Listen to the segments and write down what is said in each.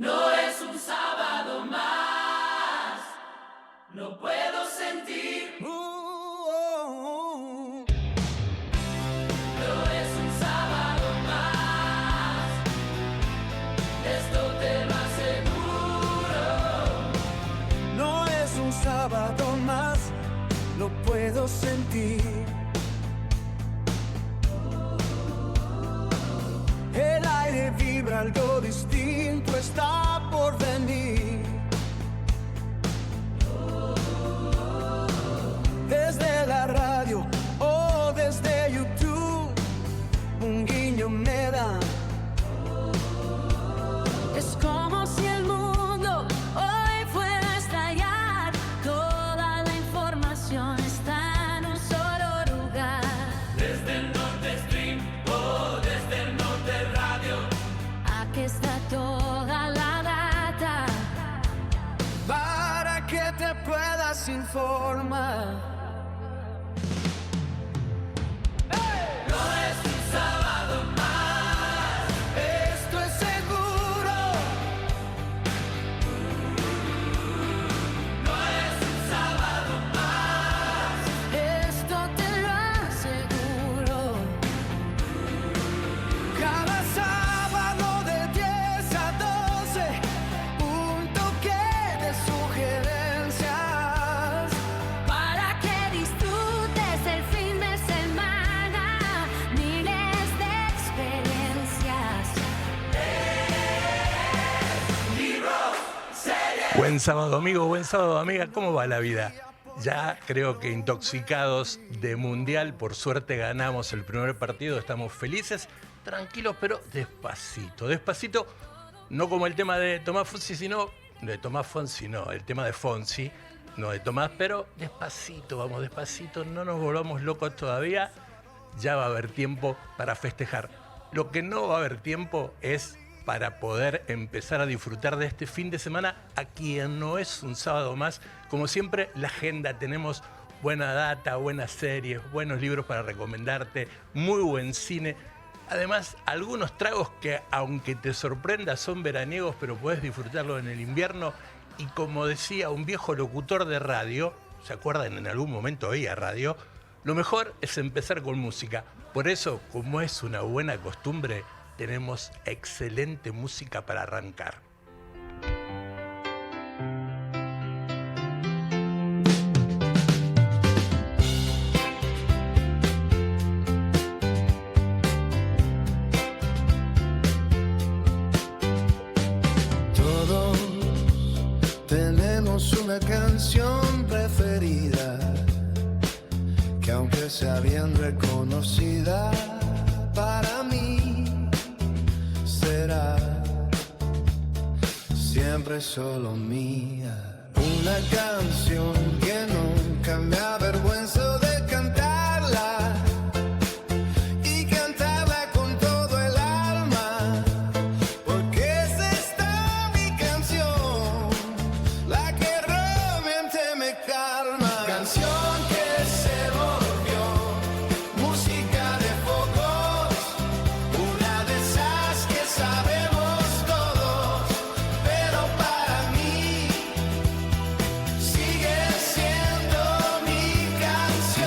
No es un sábado más, no puedo sentir. No es un sábado más, esto te lo aseguro. No es un sábado más, lo puedo sentir. El aire vibra, algo distinto está por venir. Desde la radio o desde YouTube, un guiño me da. Es como si el mundo hoy fuera a estallar. Toda la información está en un solo lugar. Desde el Norte Stream o desde el Norte Radio, Aquí está toda la data. Para que te puedas informar. no es un sábado más, Esto es seguro. no es un sábado más, Esto te lo aseguro. Cada sábado de 10 a 12, un toque de sugerencias. Para que disfrutes el fin de semana, miles de experiencias. Buen sábado amigo, buen sábado amiga, ¿cómo va la vida? Ya creo que intoxicados de mundial, por suerte ganamos el primer partido, estamos felices, tranquilos, pero despacito, despacito, no como el tema de Tomás Fonsi, sino de Tomás Fonsi, no, el tema de Fonsi, no de Tomás, pero despacito, vamos despacito, no nos volvamos locos todavía, ya va a haber tiempo para festejar. Lo que no va a haber tiempo es para poder empezar a disfrutar de este fin de semana a quien no es un sábado más. Como siempre, la agenda, tenemos buena data, buenas series, buenos libros para recomendarte, muy buen cine. Además, algunos tragos que, aunque te sorprenda, son veraniegos, pero puedes disfrutarlo en el invierno. Y como decía un viejo locutor de radio, ¿se acuerdan? En algún momento oía radio. Lo mejor es empezar con música. Por eso, como es una buena costumbre, tenemos excelente música para arrancar. Todos tenemos una canción preferida, que aunque sea bien reconocida, para mí será siempre solo mía. Una canción que nunca me avergüenzo de cantarla y cantarla con todo el alma, porque es esta mi canción, la que realmente me calma. Canción que se volvió música de focos, una de esas que sabemos todos, pero para mí sigue siendo mi canción.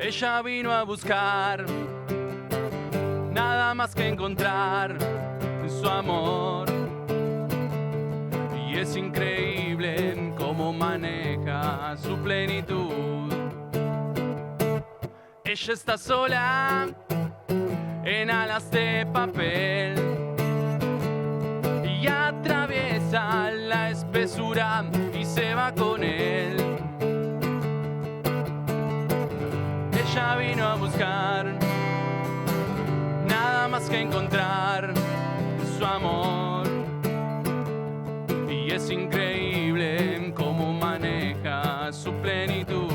Ella vino a buscar nada más que encontrar su amor. Y es increíble cómo maneja su plenitud. Ella está sola en alas de papel y atraviesa la espesura y se va con él. Ella vino a buscar nada más que encontrar su amor. Y es increíble cómo maneja su plenitud.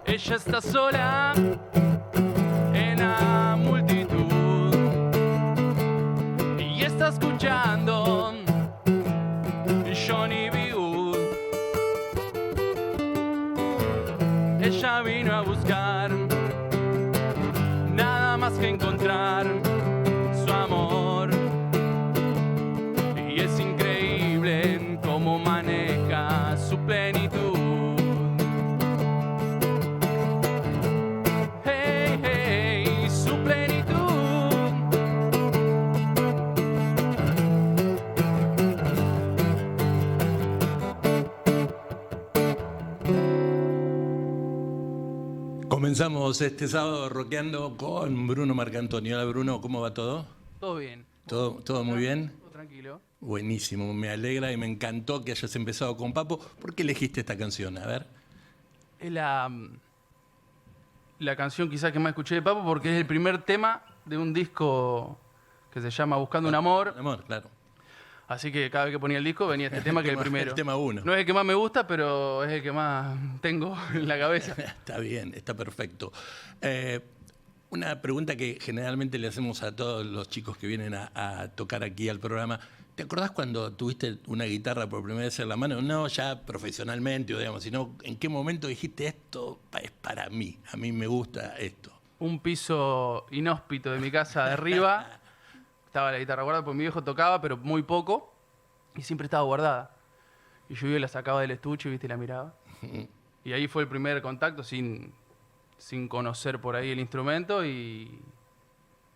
Ella está sola en la multitud y está escuchando Johnny B. Good. Ella vino a buscar nada más que encontrar su amor. Y es increíble cómo maneja su plenitud. Comenzamos este sábado rockeando con Bruno Marcantonio. Hola Bruno, ¿cómo va todo? Todo bien. ¿Todo muy bien? Todo tranquilo. Buenísimo, me alegra y me encantó que hayas empezado con Papo. ¿Por qué elegiste esta canción? A ver. Es la canción quizás que más escuché de Papo porque es el primer tema de un disco que se llama Buscando un Amor. Amor, claro. Así que cada vez que ponía el disco venía este tema que es el primero. El tema 1. No es el que más me gusta, pero es el que más tengo en la cabeza. Está bien, está perfecto. Una pregunta que generalmente le hacemos a todos los chicos que vienen a tocar aquí al programa. ¿Te acordás cuando tuviste una guitarra por primera vez en la mano? No ya profesionalmente, o digamos, sino en qué momento dijiste esto es para mí, a mí me gusta esto. Un piso inhóspito de mi casa de arriba. Estaba la guitarra guardada, porque mi viejo tocaba, pero muy poco, y siempre estaba guardada. Y yo la sacaba del estuche, ¿viste? Y la miraba. Y ahí fue el primer contacto, sin conocer por ahí el instrumento, y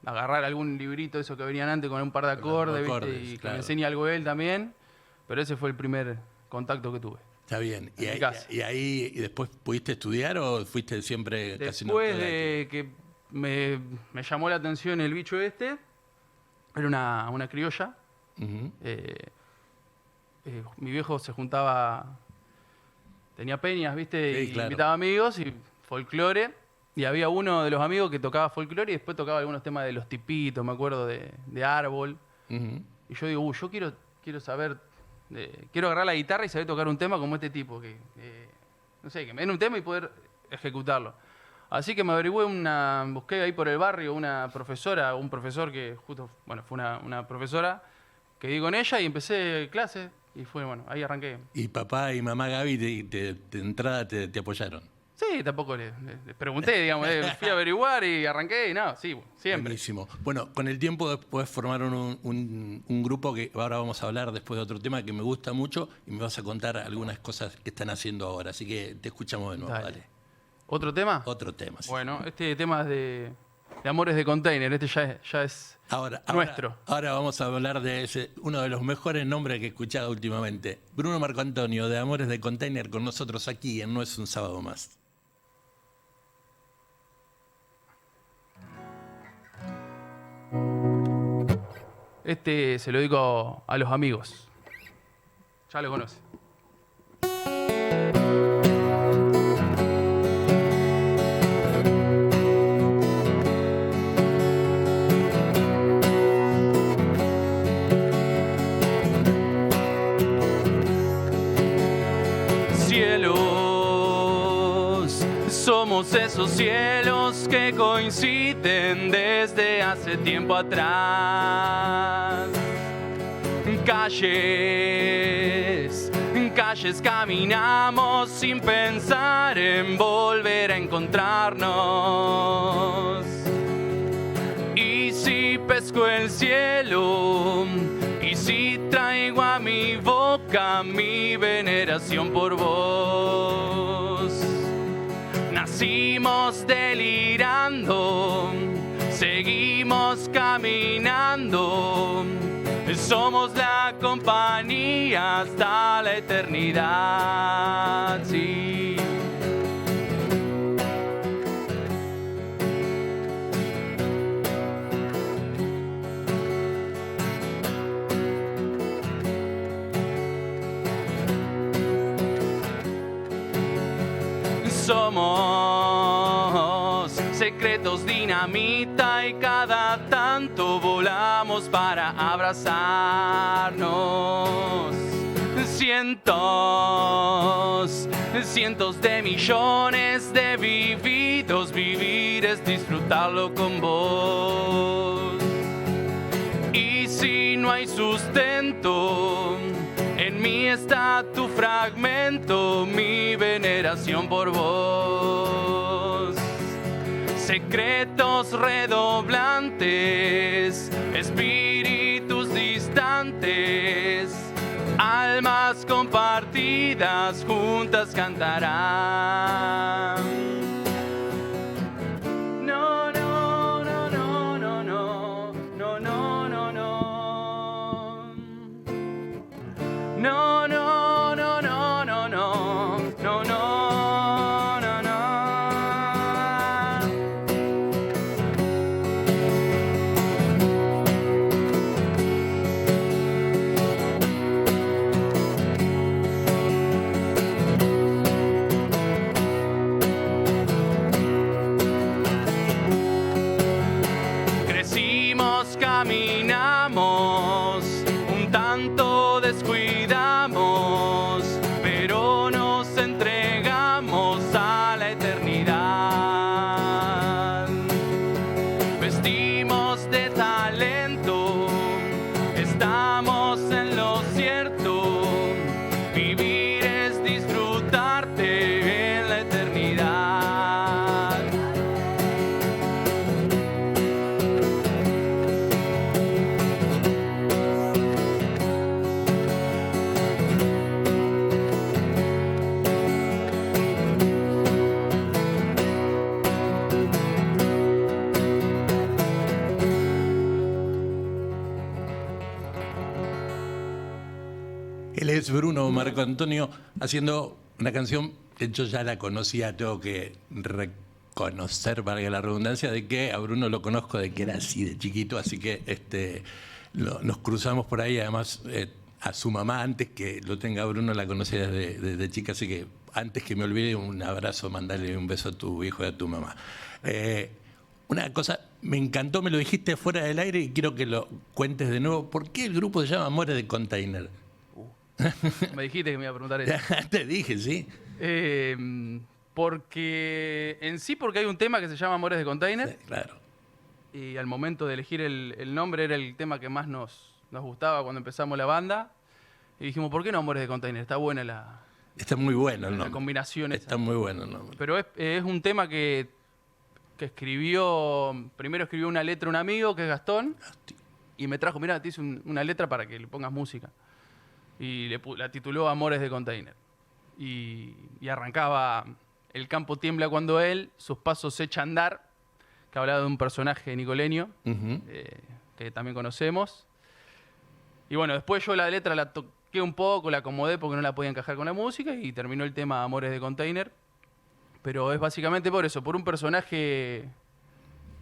agarrar algún librito, eso que venían antes, con un par de acordes, ¿viste? Y que me enseñe algo él también. Pero ese fue el primer contacto que tuve. Está bien. ¿Y ahí después pudiste estudiar o fuiste siempre casi no? Después de que me llamó la atención el bicho este. Era una criolla. Uh-huh. Mi viejo se juntaba, tenía peñas, ¿viste? Sí, y claro. Invitaba amigos y folclore. Y había uno de los amigos que tocaba folclore y después tocaba algunos temas de Los Tipitos, me acuerdo, de Árbol. Uh-huh. Y yo digo, yo quiero saber, quiero agarrar la guitarra y saber tocar un tema como este tipo. No sé, que me den un tema y poder ejecutarlo. Así que me averigüé busqué ahí por el barrio un profesor que justo, bueno, fue una profesora que di con ella y empecé clases y fue, bueno, ahí arranqué. ¿Y papá y mamá Gaby de entrada te apoyaron? Sí, tampoco les pregunté, digamos, fui a averiguar y arranqué y nada, sí, siempre. Buenísimo. Bueno, con el tiempo después formaron un grupo que ahora vamos a hablar después de otro tema que me gusta mucho y me vas a contar algunas cosas que están haciendo ahora, así que te escuchamos de nuevo, dale. ¿Otro tema? Otro tema, sí. Bueno, este tema es de Amores de Container, este ya es nuestro. Ahora vamos a hablar de uno de los mejores nombres que he escuchado últimamente. Bruno Marcantonio, de Amores de Container, con nosotros aquí en No es un sábado más. Este se lo digo a los amigos. Ya lo conoce. Cielo, Somos esos cielos que coinciden desde hace tiempo atrás. Calles, calles caminamos sin pensar en volver a encontrarnos. Y si pesco el cielo, y si traigo a mi boca mi veneración por vos. Nacimos delirando, seguimos caminando. Somos la compañía hasta la eternidad, sí. Somos secretos dinamita y cada tanto volamos para abrazarnos. Cientos de millones de vividos, vivir es disfrutarlo con vos. Y si no hay sustento, en mí está tu fragmento, mi veneración por vos. Secretos redoblantes, espíritus distantes, almas compartidas, juntas cantarán. No, no, no, no, no, no, no, no, no, no. No, no, no, no, no, no, no, no, no, no. Crecimos, caminamos, un tanto descuidamos, pero nos entregamos a la eternidad. Vestimos de talento, estamos en lo cierto. Vivir es disfrutarte en la eternidad. Él es Bruno Marco Antonio haciendo una canción que yo ya la conocía, tengo que reconocer, valga la redundancia, de que a Bruno lo conozco de que era así de chiquito, así que nos cruzamos por ahí, además a su mamá, antes que lo tenga Bruno, la conocía desde chica, así que antes que me olvide, un abrazo, mandarle un beso a tu hijo y a tu mamá. Una cosa, me encantó, me lo dijiste fuera del aire y quiero que lo cuentes de nuevo. ¿Por qué el grupo se llama Amores de Container? Me dijiste que me iba a preguntar eso. Te dije, sí. Porque hay un tema que se llama Amores de Container. Sí, claro. Y al momento de elegir el nombre era el tema que más nos gustaba cuando empezamos la banda. Y dijimos, ¿por qué no Amores de Container? Está buena Está muy bueno el nombre. la combinación esa. Está muy bueno el nombre. Pero es un tema que primero escribió una letra un amigo, que es Gastón, y me trajo, mirá, te hice una letra para que le pongas música. Y la tituló Amores de Container. Y arrancaba: el campo tiembla cuando él, sus pasos se echa a andar, que hablaba de un personaje nicoleño, que también conocemos. Y bueno, después yo la letra la toqué un poco, la acomodé porque no la podía encajar con la música y terminó el tema Amores de Container. Pero es básicamente por eso, por un personaje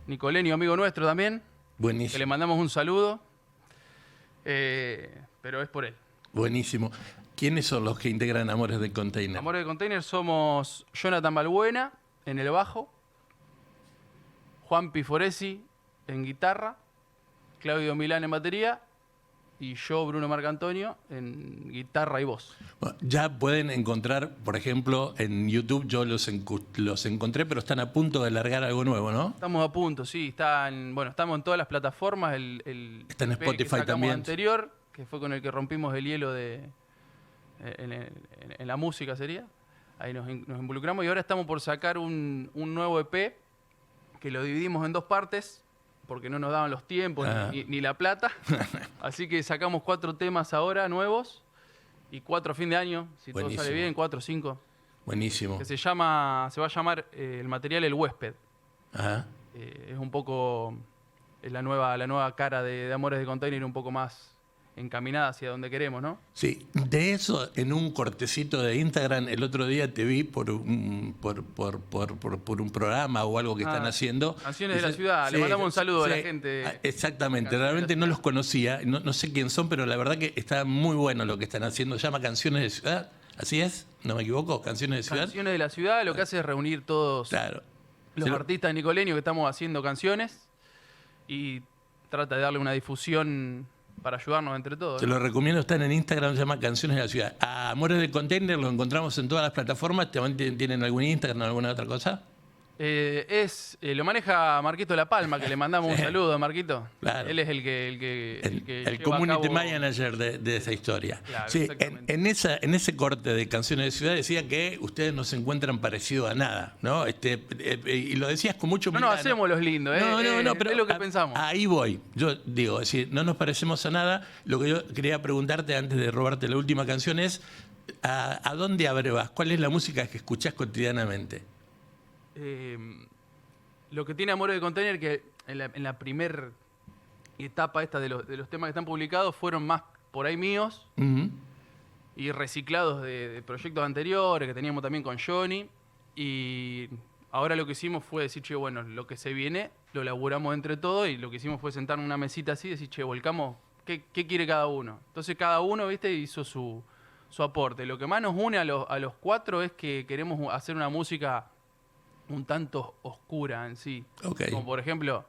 nicoleño, amigo nuestro también, Buenísimo. que le mandamos un saludo, pero es por él. Buenísimo. ¿Quiénes son los que integran Amores de Container? Amores de Container somos Jonathan Balbuena en el bajo, Juan Piforesi en guitarra, Claudio Milán en batería y yo, Bruno Marcantonio, en guitarra y voz. Bueno, ya pueden encontrar, por ejemplo, en YouTube, yo los encontré, pero están a punto de largar algo nuevo, ¿no? Estamos a punto, sí. Estamos en todas las plataformas. Está en EP que Spotify sacamos también. Anterior, que fue con el que rompimos el hielo en la música, sería. Ahí nos involucramos y ahora estamos por sacar un nuevo EP que lo dividimos en 2 partes porque no nos daban los tiempos ni la plata. Así que sacamos 4 temas ahora nuevos y 4 a fin de año, si todo Buenísimo. sale bien, 4 o 5. Buenísimo. Que se va a llamar el material El Huésped. Ajá. Es un poco la nueva cara de Amores de Container, un poco más encaminada hacia donde queremos, ¿no? Sí, de eso en un cortecito de Instagram el otro día te vi por un programa o algo que están haciendo. Canciones de la ciudad, le mandamos un saludo a la gente. Exactamente, realmente no los conocía, no sé quién son, pero la verdad que está muy bueno lo que están haciendo. Se llama Canciones de Ciudad, ¿así es? ¿No me equivoco? Canciones de Ciudad. Canciones de la ciudad, lo que hace es reunir todos Claro. los artistas nicoleños que estamos haciendo canciones y trata de darle una difusión para ayudarnos entre todos. Te lo recomiendo, están en Instagram, se llama Canciones de la Ciudad. A Amores de Container lo encontramos en todas las plataformas. ¿También tienen algún Instagram o alguna otra cosa? Lo maneja Marquito La Palma, que le mandamos un saludo a Marquito. Claro. Él es el que El lleva a community cabo- manager de esa historia. Claro, Sí, exactamente. en ese corte de Canciones de Ciudad decía que ustedes no se encuentran parecido a nada, ¿no? Y lo decías con mucho No nos humildad, hacemos los lindos, ¿eh? No, pero es lo que pensamos. Ahí voy. Yo digo, es decir, no nos parecemos a nada. Lo que yo quería preguntarte antes de robarte la última canción es, ¿a dónde abrevas? ¿Cuál es la música que escuchás cotidianamente? Lo que tiene Amores de Container, que en la primer etapa esta de los temas que están publicados fueron más por ahí míos Ujú. y reciclados de proyectos anteriores que teníamos también con Johnny. Y ahora lo que hicimos fue decir, che, bueno, lo que se viene lo laburamos entre todos y lo que hicimos fue sentarnos en una mesita así y decir, che, volcamos, ¿qué quiere cada uno? Entonces cada uno, viste, hizo su aporte. Lo que más nos une a los 4 es que queremos hacer una música un tanto oscura en sí. Ok. Como por ejemplo,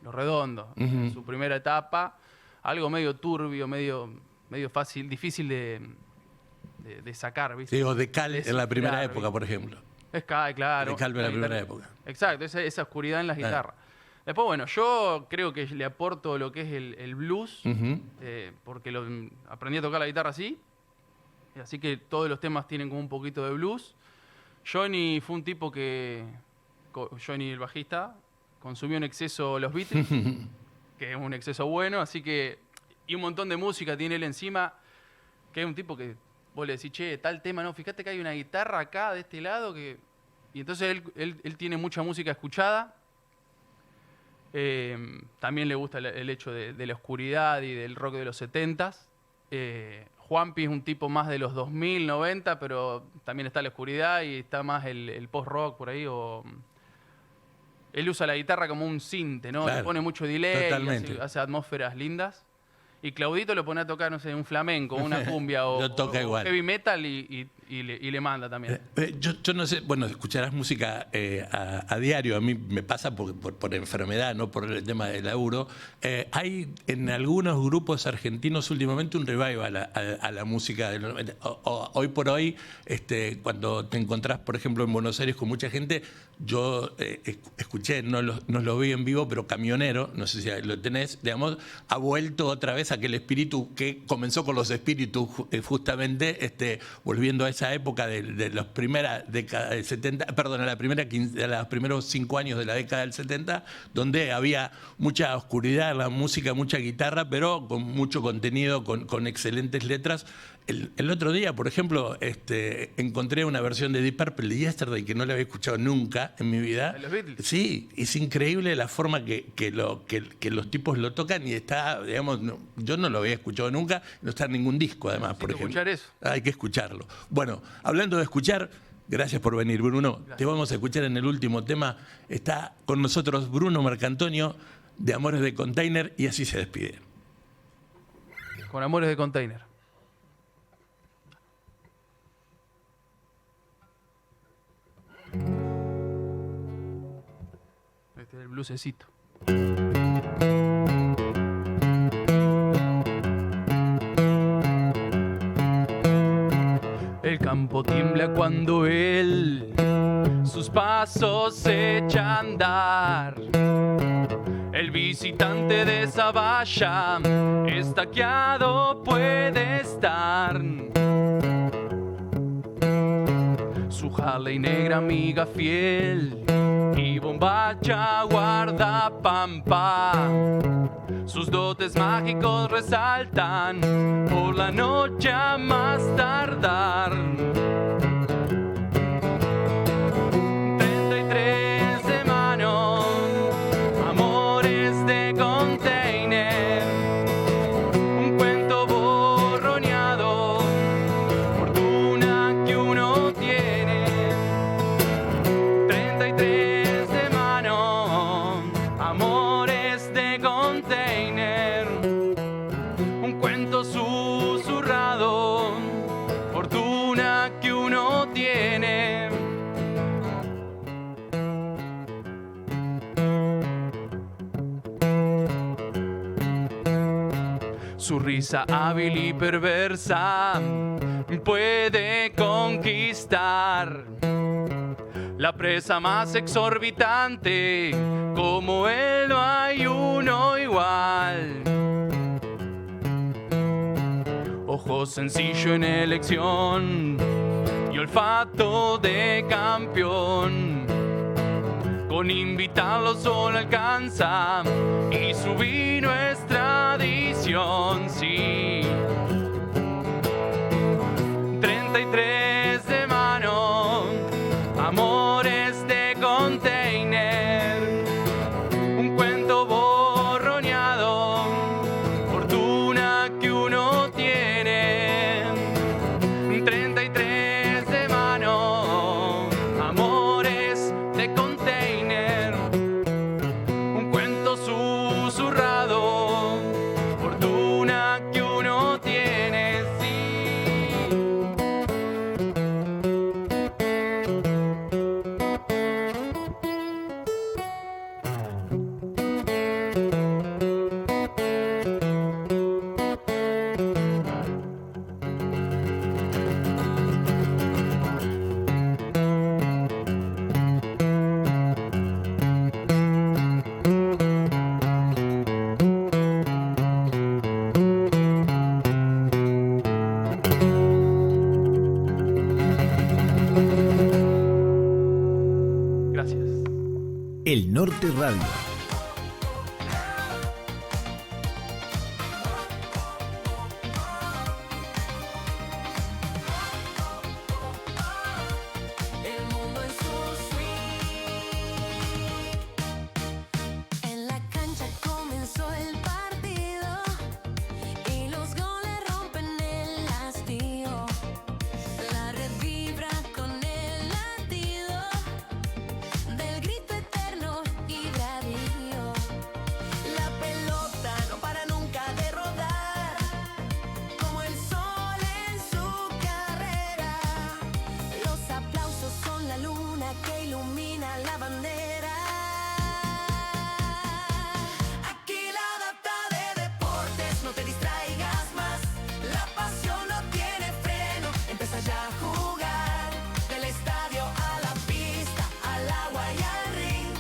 Los Redondos, Ujú. en su primera etapa, algo medio turbio, medio fácil, difícil de sacar, ¿viste? Sí, o de Cal en la primera Claro, época, por ejemplo. Es claro. De Calvo en la guitarra. primera época. Exacto, esa oscuridad en las guitarras. Después, bueno, yo creo que le aporto lo que es el blues, Ujú. porque aprendí a tocar la guitarra así, así que todos los temas tienen como un poquito de blues. Johnny fue un tipo Johnny el bajista, consumió en exceso los Beatles, que es un exceso bueno, así que, y un montón de música tiene él encima, que es un tipo que vos le decís, che, tal tema, no, fíjate que hay una guitarra acá de este lado, y entonces él tiene mucha música escuchada. También le gusta el hecho de la oscuridad y del rock de los 70s. Juanpi es un tipo más de los 2000, 90, pero también está la oscuridad y está más el post-rock por ahí. Él usa la guitarra como un sinte, ¿no? Claro, Le pone mucho delay, totalmente. hace atmósferas lindas. Y Claudito lo pone a tocar, no sé, un flamenco, una cumbia o, Lo toca o igual. heavy metal y le manda también. Yo no sé, bueno, escucharás música a diario, a mí me pasa por enfermedad, no por el tema del laburo. Hay en algunos grupos argentinos últimamente un revival a la música de los 90. Hoy por hoy, cuando te encontrás, por ejemplo, en Buenos Aires con mucha gente, yo escuché, no lo vi en vivo, pero Camionero, no sé si lo tenés, digamos, ha vuelto otra vez aquel espíritu que comenzó con los espíritus justamente, volviendo a esa época de las primeras décadas del 70, perdón, a los primeros 5 años de la década del 70, donde había mucha oscuridad, la música, mucha guitarra, pero con mucho contenido, con excelentes letras. El otro día, por ejemplo, encontré una versión de Deep Purple de Yesterday que no la había escuchado nunca en mi vida. ¿De los Beatles? Sí, es increíble la forma que los tipos lo tocan y está, digamos, yo no lo había escuchado nunca, no está en ningún disco además, por Necesito ejemplo. escuchar eso. Hay que escucharlo. Bueno, hablando de escuchar, gracias por venir, Bruno. Te vamos a escuchar en el último tema. Está con nosotros Bruno Marcantonio de Amores de Container y así se despide. Con Amores de Container. Este es el bluesecito. vuela cuando él sus pasos echa a andar. El visitante de esa valla estaqueado puede estar. Su Harley negra amiga fiel y bombacha guarda pampa. Sus dotes mágicos resaltan por la noche a más tardar. 33 de mano, amores de container, un cuento borroneado, fortuna que uno tiene. 33 de mano, amores de container, un cuento susurrado, fortuna que uno tiene. Su risa hábil y perversa puede conquistar la presa más exorbitante. Como él no hay uno igual. Ojo sencillo en elección y olfato de campeón. Con invitarlo solo alcanza y su vino es tradición, sí. 33 de mano, amores de container, un cuento borroneado, fortuna que uno tiene. 33 de mano, amores de container, un cuento susurrado, fortuna que uno tiene, sí. Gracias. El Norte Radio. El mundo en su swing. En la cancha comenzó el partido y los goles rompen el hastío. La red vibra con el latido del grito eterno y bravío. La pelota no para nunca de rodar, como el sol en su carrera. Los aplausos son la luna que ilumina la bandera. Aquí la data de deportes, no te distraigas más. La pasión no tiene freno, empieza ya a jugar. Del estadio a la pista, al agua y al ring,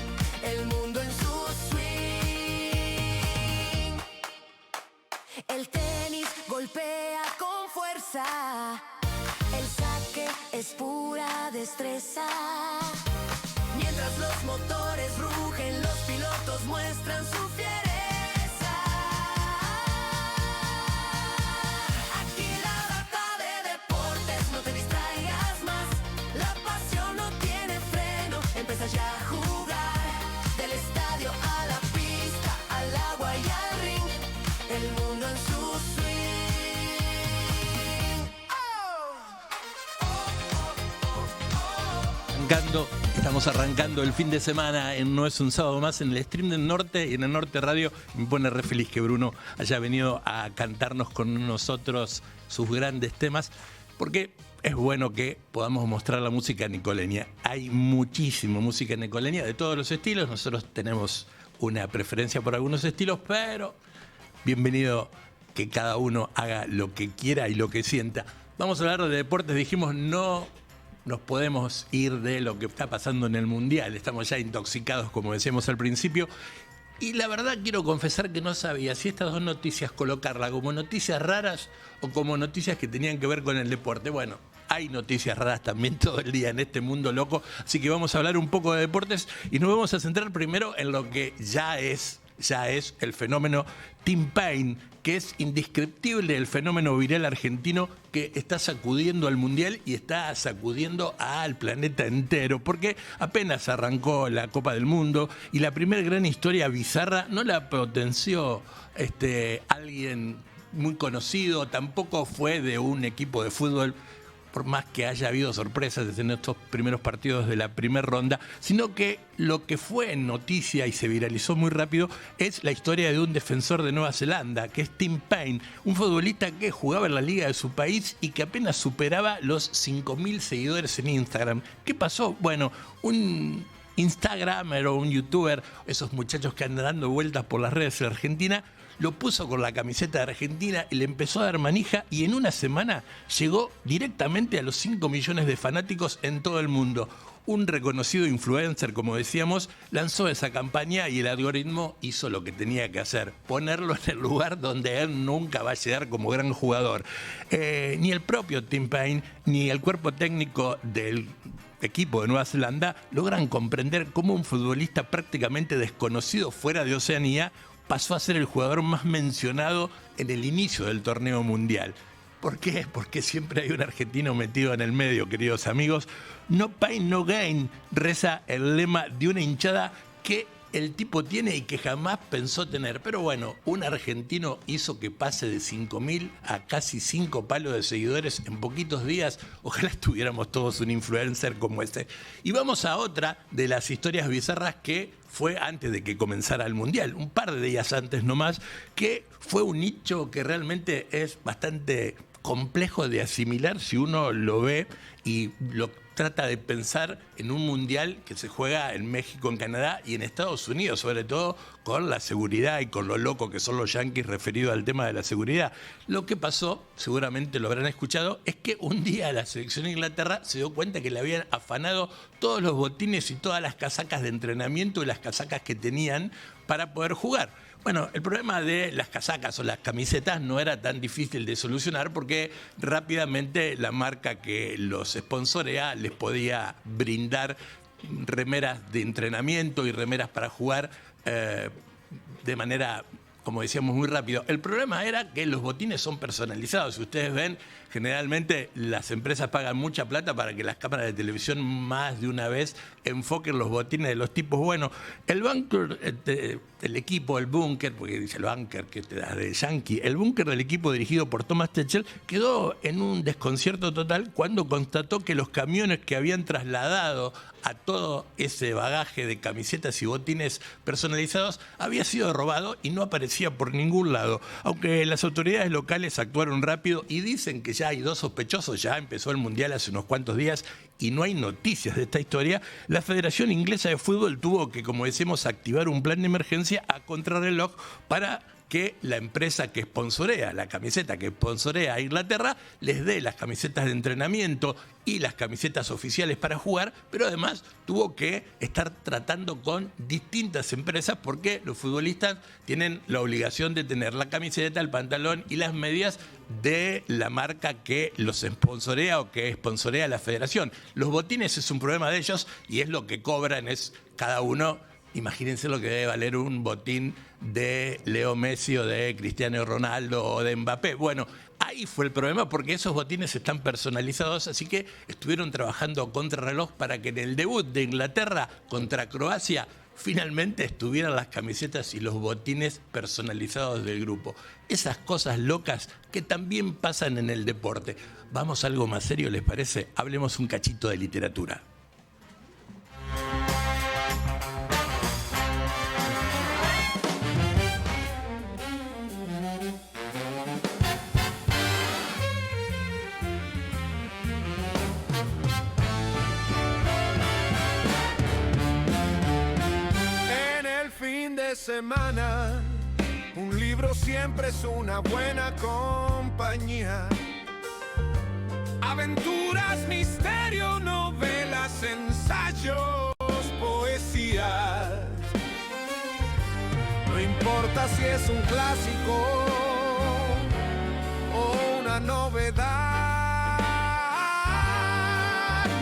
el mundo en su swing. El tenis golpea con fuerza, el saque es pura destreza. Mientras los motores rugen, los pilotos muestran su fiereza. Aquí la data de deportes, no te distraigas más. La pasión no tiene freno, empieza ya a jugar. Del estadio a la pista, al agua y al ring, el mundo en su swing. Estamos arrancando el fin de semana en No es un sábado más en el stream del Norte y en el Norte Radio. Me pone re feliz que Bruno haya venido a cantarnos con nosotros sus grandes temas, porque es bueno que podamos mostrar la música nicoleña. Hay muchísima música nicoleña de todos los estilos. Nosotros tenemos una preferencia por algunos estilos, pero bienvenido que cada uno haga lo que quiera y lo que sienta. Vamos a hablar de deportes. Dijimos no nos podemos ir de lo que está pasando en el Mundial. Estamos ya intoxicados, como decíamos al principio. Y la verdad quiero confesar que no sabía si estas dos noticias colocarlas como noticias raras o como noticias que tenían que ver con el deporte. Bueno, hay noticias raras también todo el día en este mundo loco, así que vamos a hablar un poco de deportes y nos vamos a centrar primero en lo que ya es el fenómeno Tim Paine, que es indescriptible, el fenómeno viral argentino que está sacudiendo al Mundial y está sacudiendo al planeta entero, porque apenas arrancó la Copa del Mundo y la primera gran historia bizarra no la potenció alguien muy conocido, tampoco fue de un equipo de fútbol, por más que haya habido sorpresas en estos primeros partidos de la primera ronda, sino que lo que fue noticia y se viralizó muy rápido es la historia de un defensor de Nueva Zelanda, que es Tim Paine, un futbolista que jugaba en la liga de su país y que apenas superaba los 5.000 seguidores en Instagram. ¿Qué pasó? Bueno, un Instagramer o un youtuber, esos muchachos que andan dando vueltas por las redes en Argentina, lo puso con la camiseta de Argentina y le empezó a dar manija y en una semana llegó directamente a los 5 millones de fanáticos en todo el mundo. Un reconocido influencer, como decíamos, lanzó esa campaña y el algoritmo hizo lo que tenía que hacer, ponerlo en el lugar donde él nunca va a llegar como gran jugador. Ni el propio Tim Paine, ni el cuerpo técnico del equipo de Nueva Zelanda logran comprender cómo un futbolista prácticamente desconocido fuera de Oceanía pasó a ser el jugador más mencionado en el inicio del torneo mundial. ¿Por qué? Porque siempre hay un argentino metido en el medio, queridos amigos. No pain, no gain, reza el lema de una hinchada que el tipo tiene y que jamás pensó tener. Pero bueno, un argentino hizo que pase de 5.000 a casi 5 palos de seguidores en poquitos días. Ojalá tuviéramos todos un influencer como este. Y vamos a otra de las historias bizarras que fue antes de que comenzara el Mundial, un par de días antes nomás, que fue un hecho que realmente es bastante complejo de asimilar si uno lo ve y lo trata de pensar en un Mundial que se juega en México, en Canadá y en Estados Unidos, sobre todo con la seguridad y con lo loco que son los yanquis referido al tema de la seguridad. Lo que pasó, seguramente lo habrán escuchado, es que un día la selección de Inglaterra se dio cuenta que le habían afanado todos los botines y todas las casacas de entrenamiento y las casacas que tenían para poder jugar. Bueno, el problema de las casacas o las camisetas no era tan difícil de solucionar porque rápidamente la marca que los sponsorea les podía brindar remeras de entrenamiento y remeras para jugar de manera, como decíamos, muy rápido. El problema era que los botines son personalizados. Si ustedes ven, generalmente las empresas pagan mucha plata para que las cámaras de televisión más de una vez enfoquen los botines de los tipos. Bueno, el bunker, el equipo, el búnker, porque dice el bunker que te da de yankee, el búnker del equipo dirigido por Thomas Tuchel quedó en un desconcierto total cuando constató que los camiones que habían trasladado a todo ese bagaje de camisetas y botines personalizados había sido robado y no aparecía por ningún lado. Aunque las autoridades locales actuaron rápido y dicen que ya hay 2 sospechosos, ya empezó el Mundial hace unos cuantos días y no hay noticias de esta historia, la Federación Inglesa de Fútbol tuvo que, como decimos, activar un plan de emergencia a contrarreloj para que la empresa que sponsorea, la camiseta que sponsorea a Inglaterra, les dé las camisetas de entrenamiento y las camisetas oficiales para jugar, pero además tuvo que estar tratando con distintas empresas porque los futbolistas tienen la obligación de tener la camiseta, el pantalón y las medias de la marca que los sponsorea o que sponsorea la federación. Los botines es un problema de ellos y es lo que cobran, es cada uno. Imagínense lo que debe valer un botín de Leo Messi o de Cristiano Ronaldo o de Mbappé. Bueno, ahí fue el problema porque esos botines están personalizados, así que estuvieron trabajando a contrarreloj para que en el debut de Inglaterra contra Croacia finalmente estuvieran las camisetas y los botines personalizados del grupo. Esas cosas locas que también pasan en el deporte. Vamos a algo más serio, ¿les parece? Hablemos un cachito de literatura. Semana, un libro siempre es una buena compañía. Aventuras, misterio, novelas, ensayos, poesías. No importa si es un clásico o una novedad.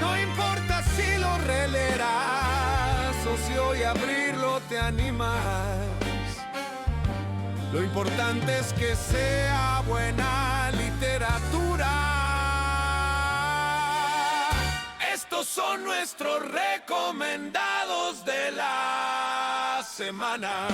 No importa si lo releerás o si hoy abrirlo te animas. Lo importante es que sea buena literatura. Estos son nuestros recomendados de la semana.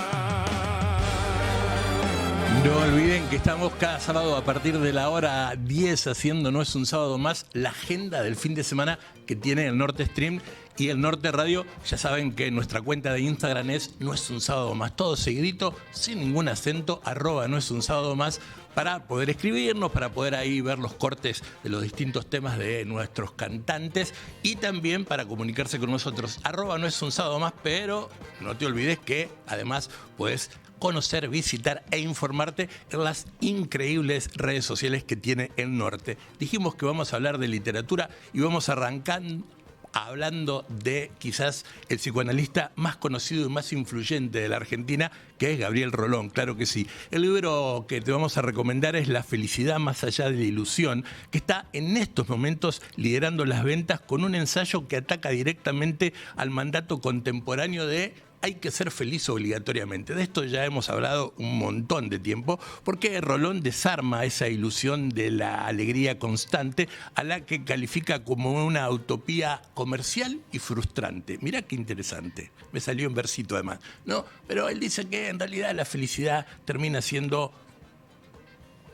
No olviden que estamos cada sábado a partir de la hora 10 haciendo No es un sábado más la agenda del fin de semana que tiene el Norte Stream y el Norte Radio. Ya saben que nuestra cuenta de Instagram es No es un sábado más, todo seguidito, sin ningún acento, @No es un sábado más, para poder escribirnos, para poder ahí ver los cortes de los distintos temas de nuestros cantantes y también para comunicarse con nosotros. @No es un sábado más, pero no te olvides que además puedes conocer, visitar e informarte en las increíbles redes sociales que tiene el Norte. Dijimos que vamos a hablar de literatura y vamos arrancando hablando de quizás el psicoanalista más conocido y más influyente de la Argentina, que es Gabriel Rolón, claro que sí. El libro que te vamos a recomendar es La felicidad más allá de la ilusión, que está en estos momentos liderando las ventas con un ensayo que ataca directamente al mandato contemporáneo de hay que ser feliz obligatoriamente. De esto ya hemos hablado un montón de tiempo, porque Rolón desarma esa ilusión de la alegría constante a la que califica como una utopía comercial y frustrante. Mirá qué interesante. Me salió en versito además. No, pero él dice que en realidad la felicidad termina siendo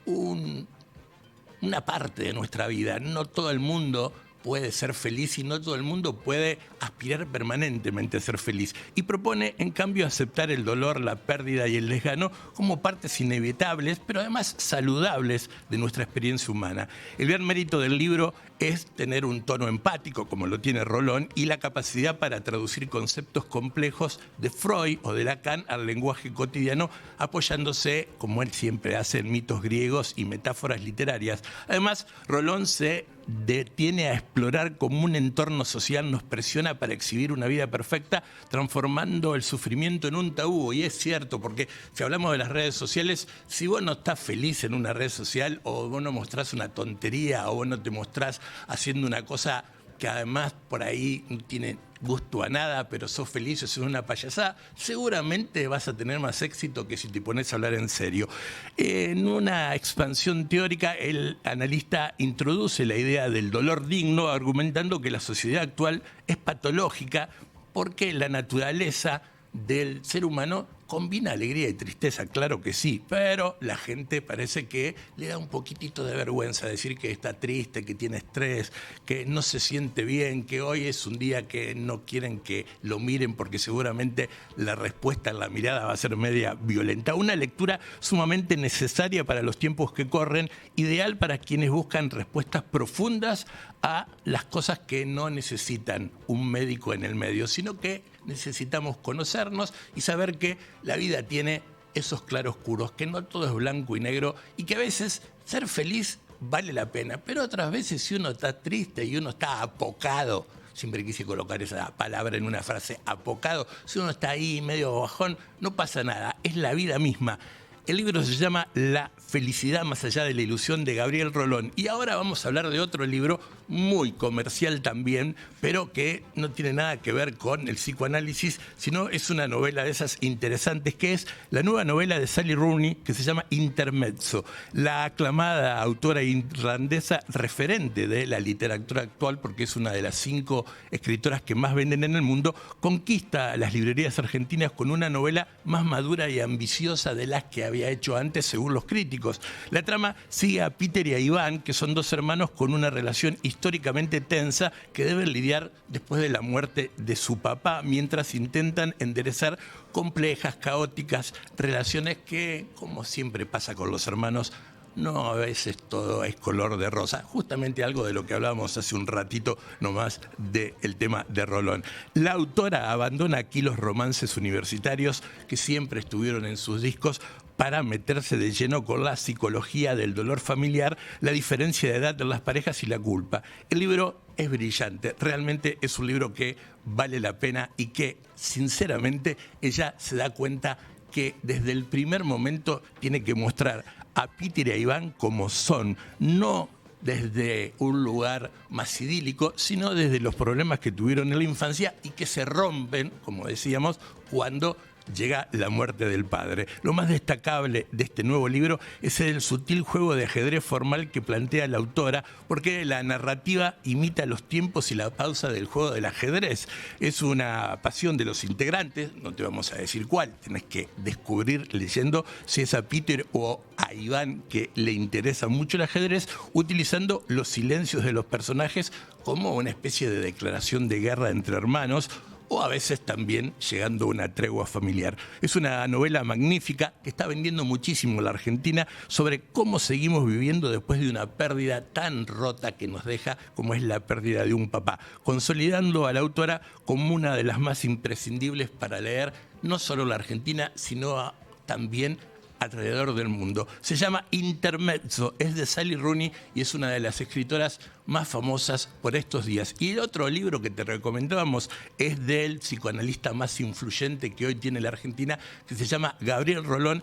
una parte de nuestra vida. No todo el mundo puede ser feliz y no todo el mundo puede aspirar permanentemente a ser feliz. Y propone, en cambio, aceptar el dolor, la pérdida y el desgano como partes inevitables, pero además saludables de nuestra experiencia humana. El gran mérito del libro es tener un tono empático, como lo tiene Rolón, y la capacidad para traducir conceptos complejos de Freud o de Lacan al lenguaje cotidiano, apoyándose, como él siempre hace, en mitos griegos y metáforas literarias. Además, Rolón se detiene a explorar cómo un entorno social nos presiona para exhibir una vida perfecta, transformando el sufrimiento en un tabú. Y es cierto, porque si hablamos de las redes sociales, si vos no estás feliz en una red social, o vos no mostrás una tontería, o vos no te mostrás haciendo una cosa que además por ahí no tiene gusto a nada, pero sos feliz, es una payasada, seguramente vas a tener más éxito que si te pones a hablar en serio. En una expansión teórica, el analista introduce la idea del dolor digno, argumentando que la sociedad actual es patológica porque la naturaleza del ser humano combina alegría y tristeza, claro que sí, pero la gente parece que le da un poquitito de vergüenza decir que está triste, que tiene estrés, que no se siente bien, que hoy es un día que no quieren que lo miren porque seguramente la respuesta en la mirada va a ser media violenta. Una lectura sumamente necesaria para los tiempos que corren, ideal para quienes buscan respuestas profundas a las cosas que no necesitan un médico en el medio, sino que necesitamos conocernos y saber que la vida tiene esos claroscuros, que no todo es blanco y negro y que a veces ser feliz vale la pena, pero otras veces si uno está triste y uno está apocado, siempre quise colocar esa palabra en una frase, apocado, si uno está ahí medio bajón, no pasa nada, es la vida misma. El libro se llama La felicidad más allá de la ilusión, de Gabriel Rolón. Y ahora vamos a hablar de otro libro muy comercial también, pero que no tiene nada que ver con el psicoanálisis, sino es una novela de esas interesantes, que es la nueva novela de Sally Rooney, que se llama Intermezzo. La aclamada autora irlandesa, referente de la literatura actual, porque es una de las 5 escritoras que más venden en el mundo, conquista las librerías argentinas con una novela más madura y ambiciosa de las que había hecho antes, según los críticos. La trama sigue a Peter y a Iván, que son 2 hermanos con una relación históricamente tensa que deben lidiar después de la muerte de su papá, mientras intentan enderezar complejas, caóticas relaciones que, como siempre pasa con los hermanos, no a veces todo es color de rosa. Justamente algo de lo que hablábamos hace un ratito nomás del tema de Rolón. La autora abandona aquí los romances universitarios que siempre estuvieron en sus discos para meterse de lleno con la psicología del dolor familiar, la diferencia de edad de las parejas y la culpa. El libro es brillante, realmente es un libro que vale la pena y que, sinceramente, ella se da cuenta que desde el primer momento tiene que mostrar a Peter y a Iván como son, no desde un lugar más idílico, sino desde los problemas que tuvieron en la infancia y que se rompen, como decíamos, cuando llega la muerte del padre. Lo más destacable de este nuevo libro es el sutil juego de ajedrez formal que plantea la autora, porque la narrativa imita los tiempos y la pausa del juego del ajedrez. Es una pasión de los integrantes, no te vamos a decir cuál, tenés que descubrir leyendo si es a Peter o a Iván que le interesa mucho el ajedrez, utilizando los silencios de los personajes como una especie de declaración de guerra entre hermanos, o a veces también llegando a una tregua familiar. Es una novela magnífica que está vendiendo muchísimo en la Argentina sobre cómo seguimos viviendo después de una pérdida tan rota que nos deja como es la pérdida de un papá, consolidando a la autora como una de las más imprescindibles para leer no solo en la Argentina, sino también alrededor del mundo. Se llama Intermezzo, es de Sally Rooney y es una de las escritoras más famosas por estos días. Y el otro libro que te recomendábamos es del psicoanalista más influyente que hoy tiene la Argentina, que se llama Gabriel Rolón,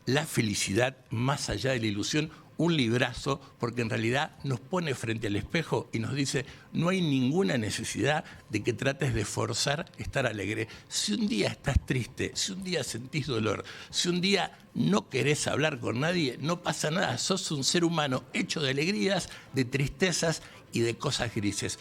La felicidad más allá de la ilusión. Un librazo, porque en realidad nos pone frente al espejo y nos dice: no hay ninguna necesidad de que trates de forzar estar alegre. Si un día estás triste, si un día sentís dolor, si un día no querés hablar con nadie, no pasa nada. Sos un ser humano hecho de alegrías, de tristezas y de cosas grises.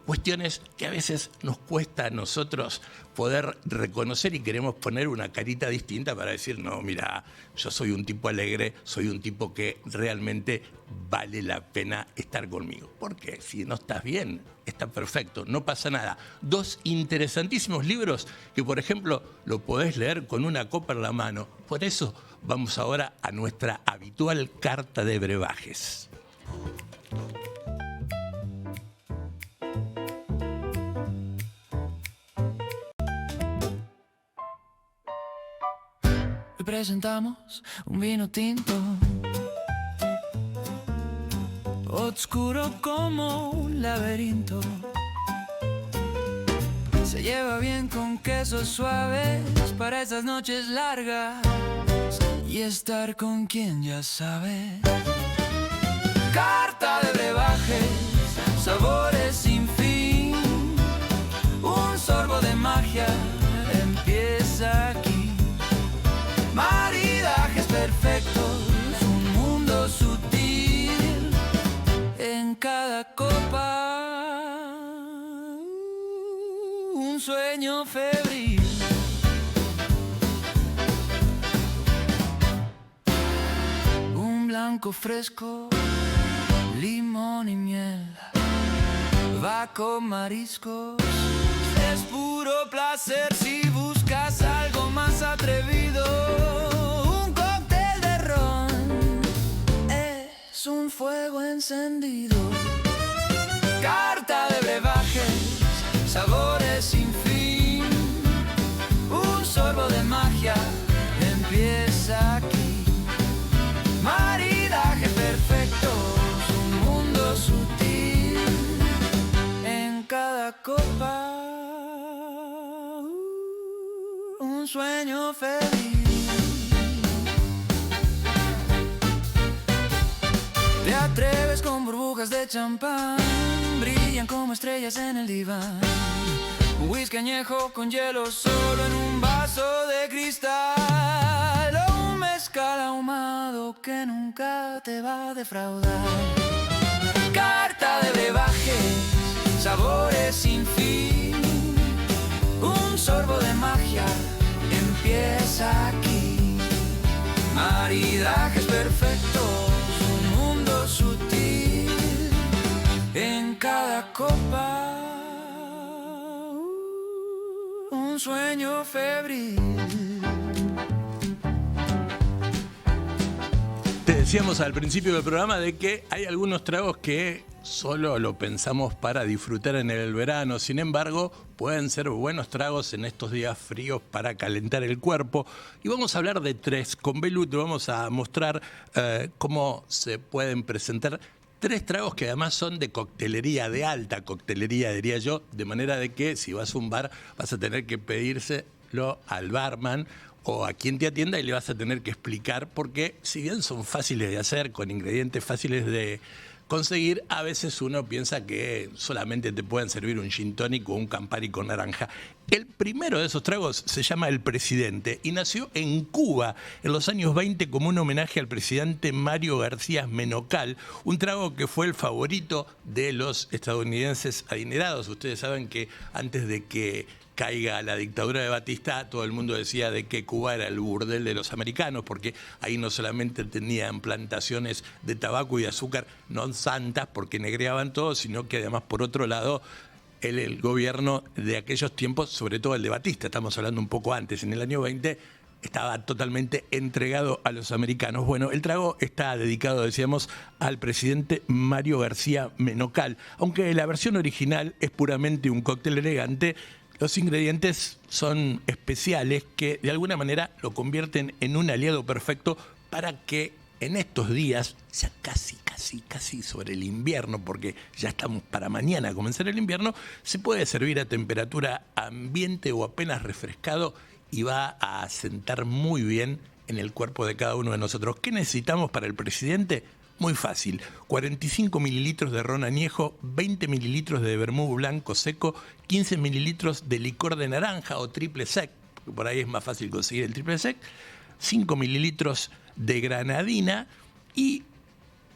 Cuestiones que a veces nos cuesta a nosotros poder reconocer y queremos poner una carita distinta para decir: no, mira, yo soy un tipo alegre, soy un tipo que realmente vale la pena estar conmigo. Porque si no estás bien, está perfecto, no pasa nada. Dos interesantísimos libros que, por ejemplo, lo podés leer con una copa en la mano. Por eso vamos ahora a nuestra habitual carta de brebajes. Hoy presentamos un vino tinto, oscuro como un laberinto. Se lleva bien con quesos suaves para esas noches largas y estar con quien ya sabe. Carta de brebajes, sabores sin fin, un sorbo de magia empieza aquí. Maridajes perfectos, un mundo sutil en cada copa, un sueño febril. Un blanco fresco, limón y miel, va con mariscos. Es puro placer si buscas algo más atrevido. Un cóctel de ron es un fuego encendido. Carta de brebajes, sabores sin fin, un sorbo de magia empieza aquí. Maridaje perfecto, un mundo sutil en cada copa. Un sueño feliz. Te atreves con burbujas de champán, brillan como estrellas en el diván. Un whisky añejo con hielo solo en un vaso de cristal, o un mezcal ahumado que nunca te va a defraudar. Carta de brebajes, sabores sin fin, un sorbo de magia empieza aquí. Maridajes perfectos, un mundo sutil en cada copa, un sueño febril. Te Decíamos al principio del programa de que hay algunos tragos que solo lo pensamos para disfrutar en el verano, sin embargo, pueden ser buenos tragos en estos días fríos para calentar el cuerpo. Y vamos a hablar de 3. Con Belu te vamos a mostrar cómo se pueden presentar 3 tragos que además son de coctelería, de alta coctelería, diría yo, de manera de que si vas a un bar vas a tener que pedírselo al barman o a quien te atienda y le vas a tener que explicar, porque si bien son fáciles de hacer, con ingredientes fáciles de conseguir, a veces uno piensa que solamente te pueden servir un gin tonic o un Campari con naranja. El primero de esos tragos se llama El Presidente y nació en Cuba en los años 20 como un homenaje al presidente Mario García Menocal, un trago que fue el favorito de los estadounidenses adinerados. Ustedes saben que antes de que caiga la dictadura de Batista, todo el mundo decía de que Cuba era el burdel de los americanos, porque ahí no solamente tenían plantaciones de tabaco y de azúcar no santas, porque negreaban todo, sino que además, por otro lado, el gobierno de aquellos tiempos, sobre todo el de Batista, estamos hablando un poco antes, en el año 20, estaba totalmente entregado a los americanos. Bueno, el trago está dedicado, decíamos, al presidente Mario García Menocal, aunque la versión original es puramente un cóctel elegante. Los ingredientes son especiales que de alguna manera lo convierten en un aliado perfecto para que en estos días, ya casi sobre el invierno, porque ya estamos para mañana comenzar el invierno, se puede servir a temperatura ambiente o apenas refrescado y va a sentar muy bien en el cuerpo de cada uno de nosotros. ¿Qué necesitamos para el presidente? Muy fácil, 45 mililitros de ron añejo, 20 mililitros de vermú blanco seco, 15 mililitros de licor de naranja o triple sec, porque por ahí es más fácil conseguir el triple sec, 5 mililitros de granadina y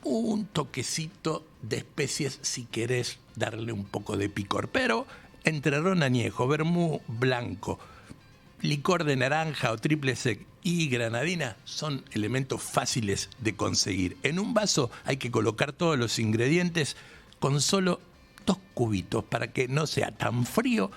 un toquecito de especies si querés darle un poco de picor. Pero entre ron añejo, vermú blanco, licor de naranja o triple sec y granadina son elementos fáciles de conseguir. En un vaso hay que colocar todos los ingredientes con solo 2 cubitos para que no sea tan frío.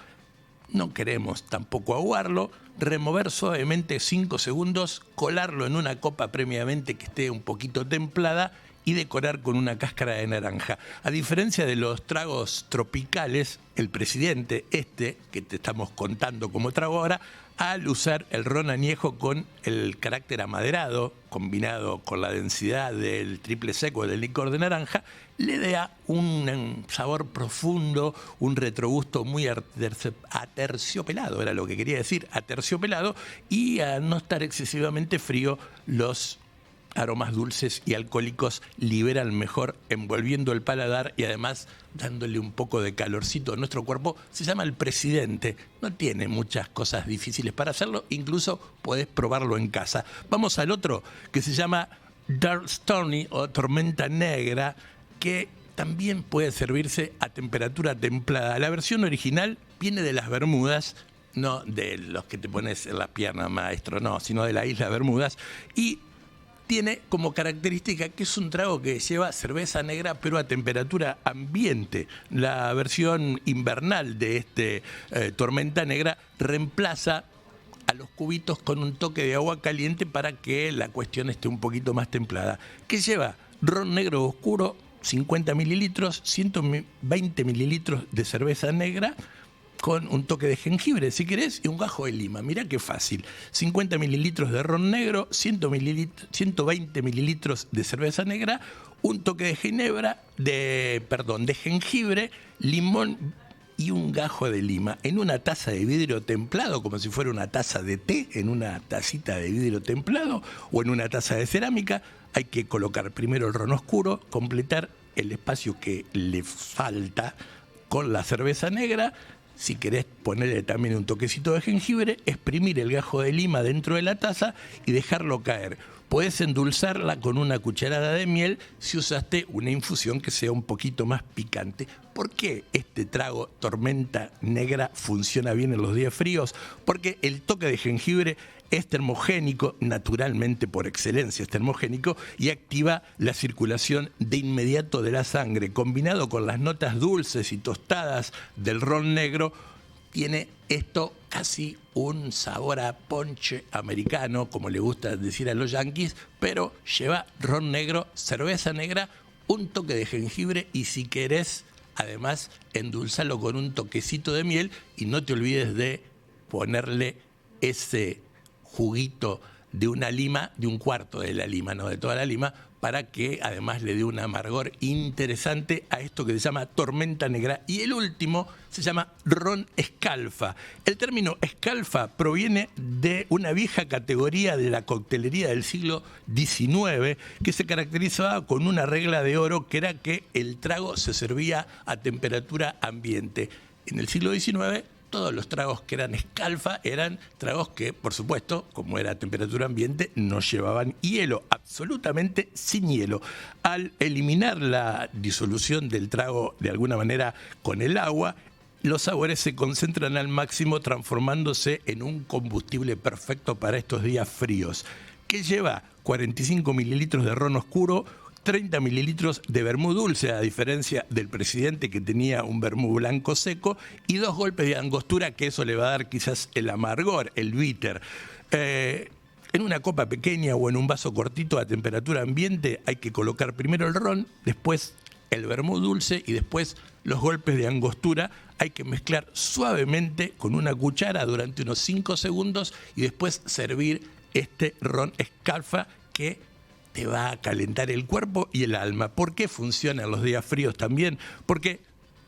No queremos tampoco aguarlo. Remover suavemente 5 segundos, colarlo en una copa previamente que esté un poquito templada y decorar con una cáscara de naranja. A diferencia de los tragos tropicales, el presidente, que te estamos contando como trago ahora, al usar el ron añejo con el carácter amaderado, combinado con la densidad del triple seco del licor de naranja, le da un sabor profundo, un retrogusto muy aterciopelado, era lo que quería decir, aterciopelado, y a no estar excesivamente frío, los aromas dulces y alcohólicos liberan mejor, envolviendo el paladar y además dándole un poco de calorcito a nuestro cuerpo. Se llama El Presidente, no tiene muchas cosas difíciles para hacerlo, incluso podés probarlo en casa. Vamos al otro, que se llama Dark Stormy o Tormenta Negra, que también puede servirse a temperatura templada. La versión original viene de las Bermudas, no de los que te pones en las piernas, maestro, no, sino de la isla Bermudas, y tiene como característica que es un trago que lleva cerveza negra pero a temperatura ambiente. La versión invernal de este Tormenta Negra reemplaza a los cubitos con un toque de agua caliente para que la cuestión esté un poquito más templada. ¿Qué lleva? Ron negro oscuro, 50 mililitros, 120 mililitros de cerveza negra, con un toque de jengibre, si querés, y un gajo de lima. Mirá qué fácil. 50 mililitros de ron negro, 120 mililitros de cerveza negra, un toque de jengibre, limón y un gajo de lima en una taza de vidrio templado, como si fuera una taza de té, en una tacita de vidrio templado o en una taza de cerámica. Hay que colocar primero el ron oscuro, completar el espacio que le falta con la cerveza negra. Si querés ponerle también un toquecito de jengibre, exprimir el gajo de lima dentro de la taza y dejarlo caer. Podés endulzarla con una cucharada de miel si usaste una infusión que sea un poquito más picante. ¿Por qué este trago Tormenta Negra funciona bien en los días fríos? Porque el toque de jengibre es termogénico, naturalmente por excelencia es termogénico, y activa la circulación de inmediato de la sangre, combinado con las notas dulces y tostadas del ron negro, tiene esto casi un sabor a ponche americano, como le gusta decir a los yanquis, pero lleva ron negro, cerveza negra, un toque de jengibre y si querés, además, endulzarlo con un toquecito de miel y no te olvides de ponerle ese juguito de una lima, de un cuarto de la lima, no de toda la lima, para que además le dé un amargor interesante a esto que se llama tormenta negra. Y el último se llama ron escalfa. El término escalfa proviene de una vieja categoría de la coctelería del siglo XIX que se caracterizaba con una regla de oro que era que el trago se servía a temperatura ambiente. En el siglo XIX todos los tragos que eran escalfa eran tragos que, por supuesto, como era a temperatura ambiente, no llevaban hielo, absolutamente sin hielo. Al eliminar la disolución del trago de alguna manera con el agua, los sabores se concentran al máximo transformándose en un combustible perfecto para estos días fríos, que lleva 45 mililitros de ron oscuro, 30 mililitros de vermú dulce, a diferencia del presidente que tenía un vermú blanco seco, y 2 golpes de angostura, que eso le va a dar quizás el amargor, el bitter. En una copa pequeña o en un vaso cortito a temperatura ambiente hay que colocar primero el ron, después el vermú dulce y después los golpes de angostura. Hay que mezclar suavemente con una cuchara durante unos 5 segundos y después servir este ron escalfa que te va a calentar el cuerpo y el alma. ¿Por qué funciona en los días fríos también? Porque,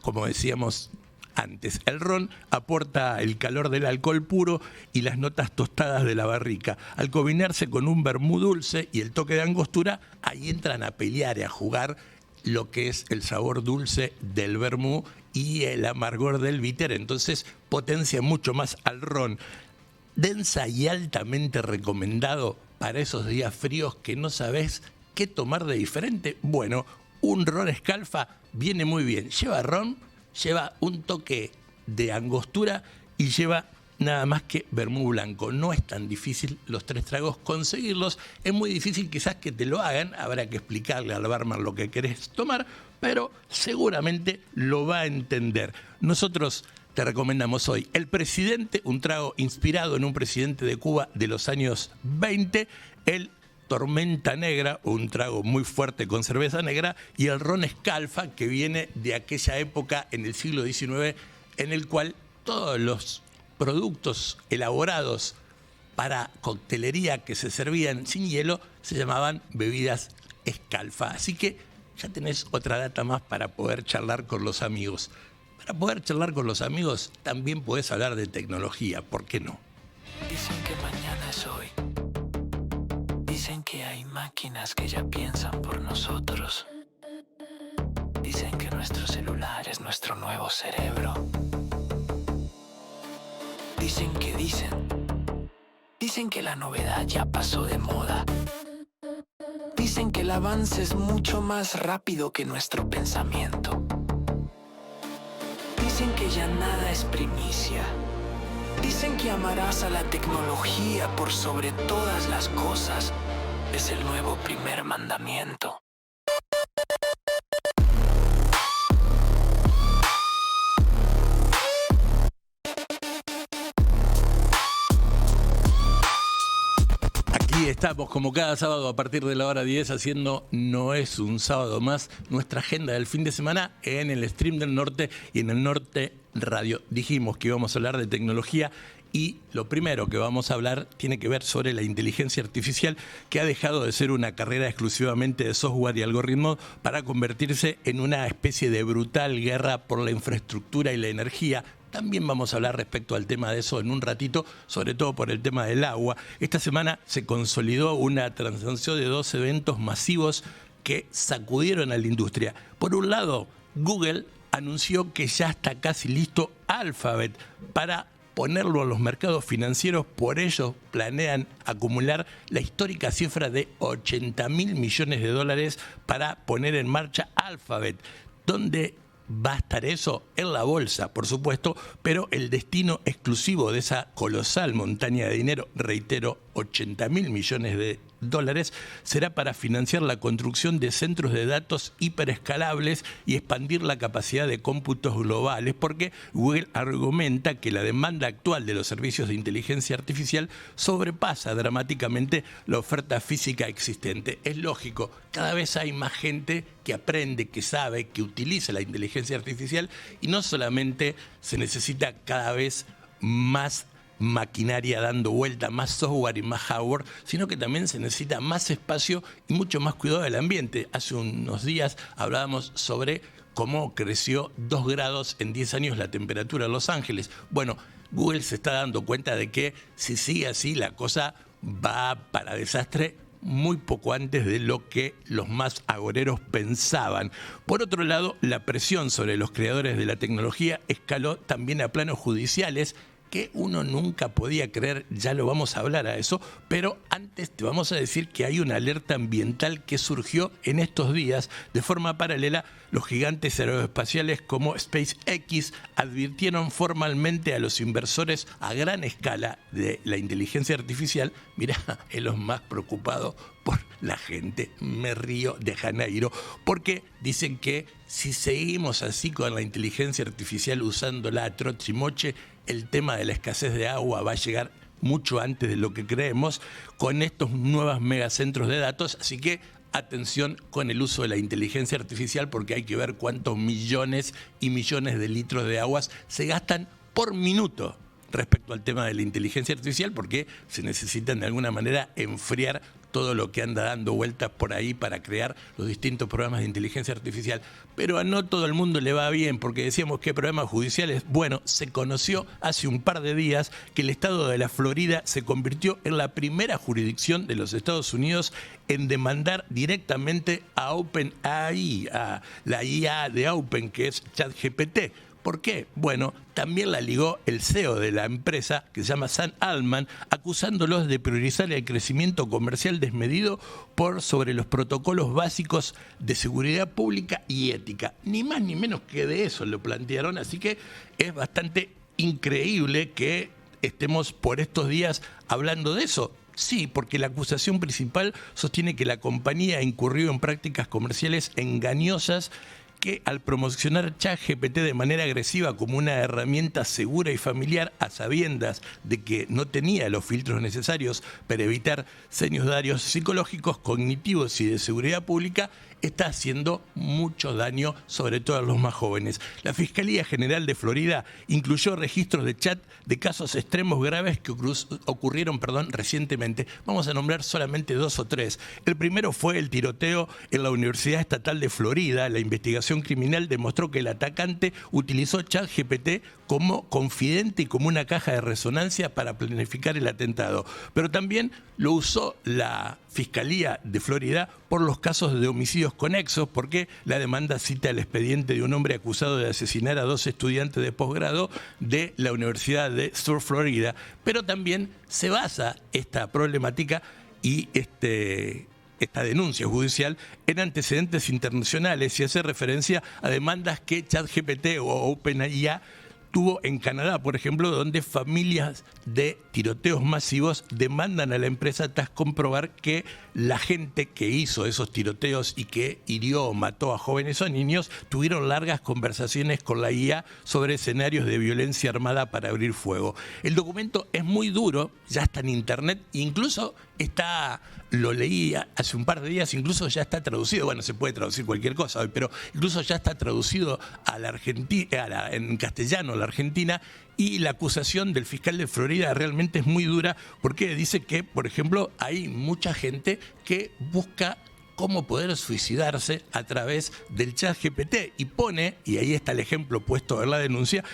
como decíamos antes, el ron aporta el calor del alcohol puro y las notas tostadas de la barrica. Al combinarse con un vermú dulce y el toque de angostura, ahí entran a pelear y a jugar lo que es el sabor dulce del vermú y el amargor del bitter. Entonces potencia mucho más al ron. Densa y altamente recomendado para esos días fríos que no sabés qué tomar de diferente. Bueno, un ron escalfa viene muy bien. Lleva ron, lleva un toque de angostura y lleva nada más que vermú blanco. No es tan difícil los 3 tragos conseguirlos. Es muy difícil quizás que te lo hagan. Habrá que explicarle al barman lo que querés tomar, pero seguramente lo va a entender. Nosotros te recomendamos hoy El Presidente, un trago inspirado en un presidente de Cuba de los años 20, el Tormenta Negra, un trago muy fuerte con cerveza negra, y el ron escalfa, que viene de aquella época en el siglo XIX, en el cual todos los productos elaborados para coctelería que se servían sin hielo se llamaban bebidas escalfa. Así que ya tenés otra data más para poder charlar con los amigos. Para poder charlar con los amigos también podés hablar de tecnología, ¿por qué no? Dicen que mañana es hoy. Dicen que hay máquinas que ya piensan por nosotros. Dicen que nuestro celular es nuestro nuevo cerebro. Dicen que Dicen que la novedad ya pasó de moda. Dicen que el avance es mucho más rápido que nuestro pensamiento. Dicen que ya nada es primicia. Dicen que amarás a la tecnología por sobre todas las cosas. Es el nuevo primer mandamiento. Aquí estamos como cada sábado a partir de la hora 10 haciendo No es un sábado más, nuestra agenda del fin de semana en el Stream del Norte y en el Norte Radio. Dijimos que íbamos a hablar de tecnología y lo primero que vamos a hablar tiene que ver sobre la inteligencia artificial, que ha dejado de ser una carrera exclusivamente de software y algoritmos para convertirse en una especie de brutal guerra por la infraestructura y la energía. También vamos a hablar respecto al tema de eso en un ratito, sobre todo por el tema del agua. Esta semana se consolidó una transacción de 2 eventos masivos que sacudieron a la industria. Por un lado, Google anunció que ya está casi listo Alphabet para ponerlo a los mercados financieros. Por ello planean acumular la histórica cifra de $80.000 millones para poner en marcha Alphabet, donde va a estar eso en la bolsa, por supuesto, pero el destino exclusivo de esa colosal montaña de dinero, reitero, $80.000 millones dólares será para financiar la construcción de centros de datos hiperescalables y expandir la capacidad de cómputos globales, porque Google argumenta que la demanda actual de los servicios de inteligencia artificial sobrepasa dramáticamente la oferta física existente. Es lógico, cada vez hay más gente que aprende, que sabe, que utiliza la inteligencia artificial, y no solamente se necesita cada vez más maquinaria dando vuelta, más software y más hardware, sino que también se necesita más espacio y mucho más cuidado del ambiente. Hace unos días hablábamos sobre cómo creció 2 grados en 10 años la temperatura en Los Ángeles. Bueno, Google se está dando cuenta de que si sigue así la cosa va para desastre muy poco antes de lo que los más agoreros pensaban. Por otro lado, la presión sobre los creadores de la tecnología escaló también a planos judiciales que uno nunca podía creer. Ya lo vamos a hablar a eso, pero antes te vamos a decir que hay una alerta ambiental que surgió en estos días. De forma paralela, los gigantes aeroespaciales como SpaceX advirtieron formalmente a los inversores a gran escala de la inteligencia artificial. Mirá, Elon Musk preocupado por la gente, me río de Janeiro, porque dicen que si seguimos así con la inteligencia artificial usándola a troche y moche, el tema de la escasez de agua va a llegar mucho antes de lo que creemos con estos nuevos megacentros de datos. Así que atención con el uso de la inteligencia artificial, porque hay que ver cuántos millones y millones de litros de aguas se gastan por minuto respecto al tema de la inteligencia artificial, porque se necesitan de alguna manera enfriar todo lo que anda dando vueltas por ahí para crear los distintos programas de inteligencia artificial. Pero a no todo el mundo le va bien, porque decíamos que programas judiciales. Bueno, se conoció hace un par de días que el estado de la Florida se convirtió en la primera jurisdicción de los Estados Unidos en demandar directamente a OpenAI, a la IA de Open, que es ChatGPT. ¿Por qué? Bueno, también la ligó el CEO de la empresa, que se llama Sam Altman, acusándolos de priorizar el crecimiento comercial desmedido por sobre los protocolos básicos de seguridad pública y ética. Ni más ni menos que de eso lo plantearon, así que es bastante increíble que estemos por estos días hablando de eso. Sí, porque la acusación principal sostiene que la compañía incurrió en prácticas comerciales engañosas que al promocionar ChatGPT de manera agresiva como una herramienta segura y familiar, a sabiendas de que no tenía los filtros necesarios para evitar daños psicológicos, cognitivos y de seguridad pública, está haciendo mucho daño, sobre todo a los más jóvenes. La Fiscalía General de Florida incluyó registros de chat de casos extremos graves que ocurrieron recientemente. Vamos a nombrar solamente 2 o 3. El primero fue el tiroteo en la Universidad Estatal de Florida. La investigación criminal demostró que el atacante utilizó ChatGPT como confidente y como una caja de resonancia para planificar el atentado. Pero también lo usó la Fiscalía de Florida por los casos de homicidios conexos, porque la demanda cita el expediente de un hombre acusado de asesinar a 2 estudiantes de posgrado de la Universidad de South Florida. Pero también se basa esta problemática y esta denuncia judicial en antecedentes internacionales y hace referencia a demandas que ChatGPT o OpenAI tuvo en Canadá, por ejemplo, donde familias de tiroteos masivos demandan a la empresa tras comprobar que la gente que hizo esos tiroteos y que hirió o mató a jóvenes o niños tuvieron largas conversaciones con la IA sobre escenarios de violencia armada para abrir fuego. El documento es muy duro, ya está en internet, incluso lo leí hace un par de días, incluso ya está traducido, bueno, se puede traducir cualquier cosa hoy, pero incluso ya está traducido a la Argentina, en castellano a la Argentina, y la acusación del fiscal de Florida realmente es muy dura, porque dice que, por ejemplo, hay mucha gente que busca cómo poder suicidarse a través del ChatGPT y pone, y ahí está el ejemplo puesto en la denuncia,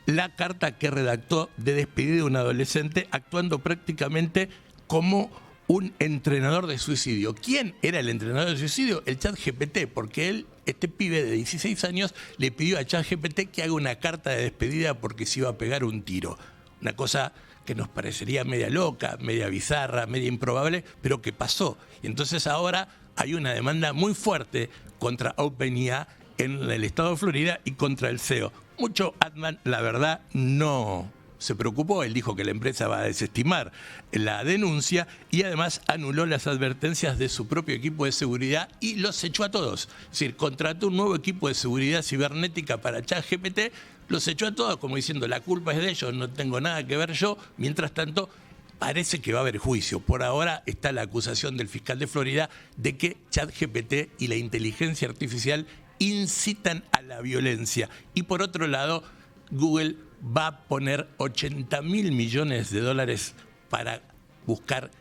la carta que redactó de despedida de un adolescente actuando prácticamente como un entrenador de suicidio. ¿Quién era el entrenador de suicidio? El ChatGPT, porque este pibe de 16 años le pidió a ChatGPT que haga una carta de despedida porque se iba a pegar un tiro. Una cosa que nos parecería media loca, media bizarra, media improbable, pero que pasó. Y entonces ahora hay una demanda muy fuerte contra OpenAI en el estado de Florida y contra el CEO. Mucho Altman, la verdad, no se preocupó, él dijo que la empresa va a desestimar la denuncia y además anuló las advertencias de su propio equipo de seguridad y los echó a todos. Es decir, contrató un nuevo equipo de seguridad cibernética para ChatGPT, los echó a todos como diciendo la culpa es de ellos, no tengo nada que ver yo. Mientras tanto, parece que va a haber juicio. Por ahora está la acusación del fiscal de Florida de que ChatGPT y la inteligencia artificial incitan a la violencia. Y por otro lado, Google va a poner $80.000 millones para buscar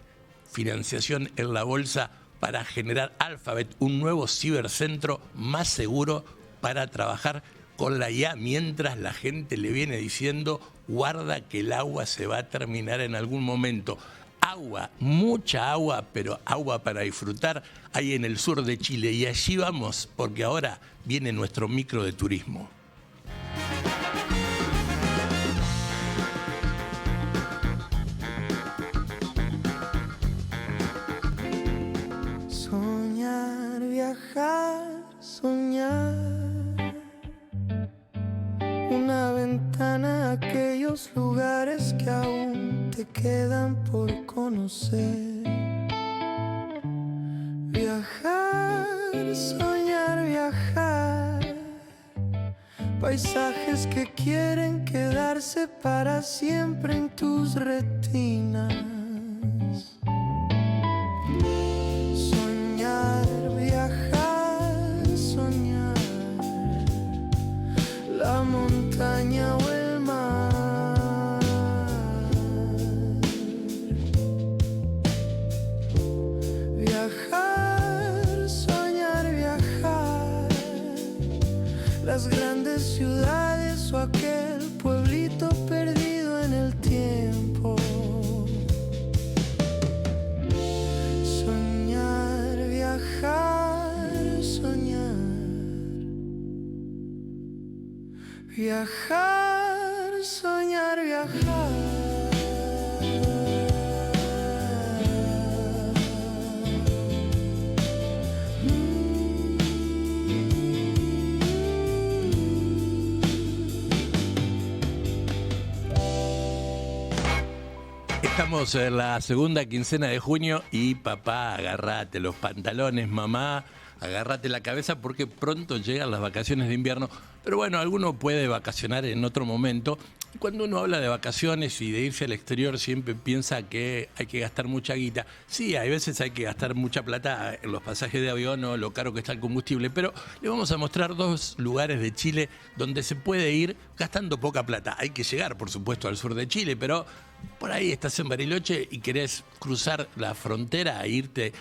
financiación en la bolsa para generar Alphabet, un nuevo cibercentro más seguro para trabajar con la IA, mientras la gente le viene diciendo, guarda que el agua se va a terminar en algún momento. Agua, mucha agua, pero agua para disfrutar hay en el sur de Chile y allí vamos porque ahora viene nuestro micro de turismo. Soñar, viajar, soñar. Una ventana a aquellos lugares que aún te quedan por conocer. Viajar, soñar, viajar. Paisajes que quieren quedarse para siempre en tus retinas. Soñar, viajar, soñar. La montaña o el mar. Viajar, soñar, viajar. Las grandes ciudades o aquel pueblito perdido en el tiempo. Soñar, viajar, soñar. Viajar, soñar, viajar. Estamos en la segunda quincena de junio y papá, agarrate los pantalones, mamá, agárrate la cabeza porque pronto llegan las vacaciones de invierno. Pero bueno, alguno puede vacacionar en otro momento. Cuando uno habla de vacaciones y de irse al exterior siempre piensa que hay que gastar mucha guita. Sí, hay veces hay que gastar mucha plata en los pasajes de avión o lo caro que está el combustible, pero le vamos a mostrar 2 lugares de Chile donde se puede ir gastando poca plata. Hay que llegar, por supuesto, al sur de Chile, pero por ahí estás en Bariloche y querés cruzar la frontera e irte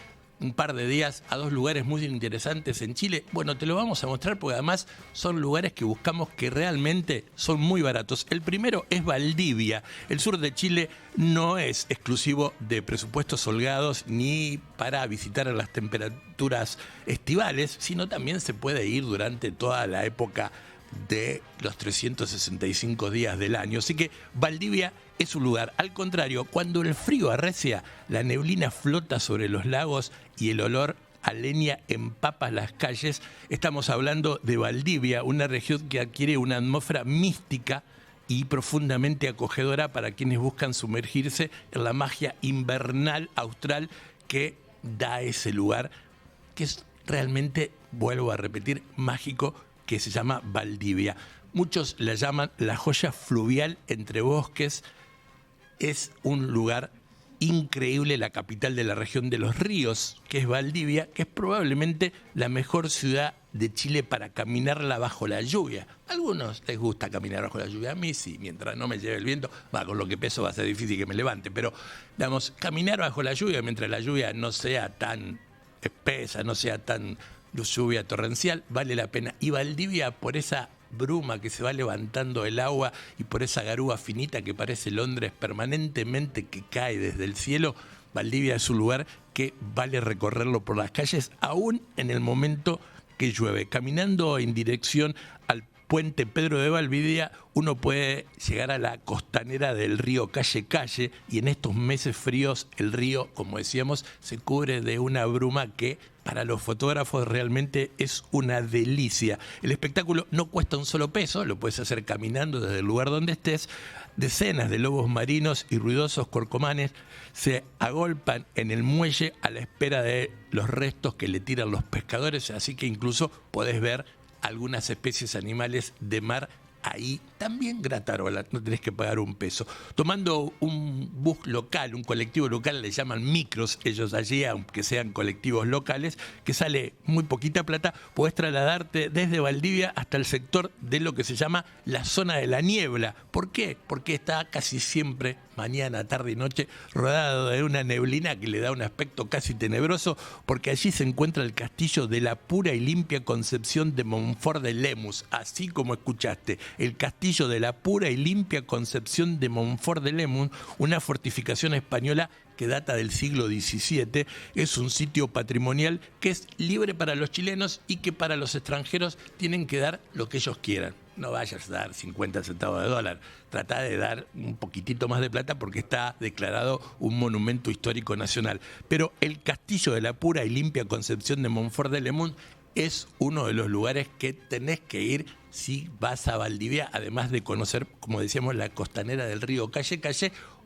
un par de días a 2 lugares muy interesantes en Chile. Bueno, te lo vamos a mostrar porque además son lugares que buscamos que realmente son muy baratos. El primero es Valdivia. El sur de Chile no es exclusivo de presupuestos holgados ni para visitar en las temperaturas estivales, sino también se puede ir durante toda la época de los 365 días del año. Así que Valdivia es un lugar. Al contrario, cuando el frío arrecia, la neblina flota sobre los lagos y el olor a leña empapa las calles. Estamos hablando de Valdivia, una región que adquiere una atmósfera mística y profundamente acogedora para quienes buscan sumergirse en la magia invernal austral que da ese lugar, que es realmente, vuelvo a repetir, mágico, que se llama Valdivia. Muchos la llaman la joya fluvial entre bosques. Es un lugar increíble, la capital de la región de los ríos, que es Valdivia, que es probablemente la mejor ciudad de Chile para caminarla bajo la lluvia. A algunos les gusta caminar bajo la lluvia, a mí sí, mientras no me lleve el viento, con lo que peso va a ser difícil que me levante, pero digamos, caminar bajo la lluvia mientras la lluvia no sea tan espesa, no sea tan lluvia torrencial, vale la pena. Y Valdivia, por esa bruma que se va levantando el agua y por esa garúa finita que parece Londres permanentemente que cae desde el cielo, Valdivia es un lugar que vale recorrerlo por las calles, aún en el momento que llueve. Caminando en dirección al puente Pedro de Valdivia, uno puede llegar a la costanera del río Calle Calle, y en estos meses fríos el río, como decíamos, se cubre de una bruma que para los fotógrafos realmente es una delicia. El espectáculo no cuesta un solo peso, lo puedes hacer caminando desde el lugar donde estés. decenas de lobos marinos y ruidosos corcomanes se agolpan en el muelle a la espera de los restos que le tiran los pescadores, así que incluso podés ver algunas especies animales de mar ahí, también gratarola, no tenés que pagar un peso. Tomando un bus local, un colectivo local, le llaman micros ellos allí, aunque sean colectivos locales, que sale muy poquita plata, podés trasladarte desde Valdivia hasta el sector de lo que se llama la zona de la niebla. ¿Por qué? Porque está casi siempre, mañana, tarde y noche, rodeado de una neblina que le da un aspecto casi tenebroso, porque allí se encuentra el castillo de la pura y limpia Concepción de Montfort de Lemus, así como escuchaste, el castillo de la pura y limpia Concepción de Montfort de Lemus, una fortificación española que data del siglo XVII, es un sitio patrimonial que es libre para los chilenos y que para los extranjeros tienen que dar lo que ellos quieran. No vayas a dar 50 centavos de dólar, trata de dar un poquitito más de plata porque está declarado un monumento histórico nacional. Pero el castillo de la pura y limpia Concepción de Montfort de Lemus es uno de los lugares que tenés que ir si vas a Valdivia, además de conocer, como decíamos, la costanera del río Calle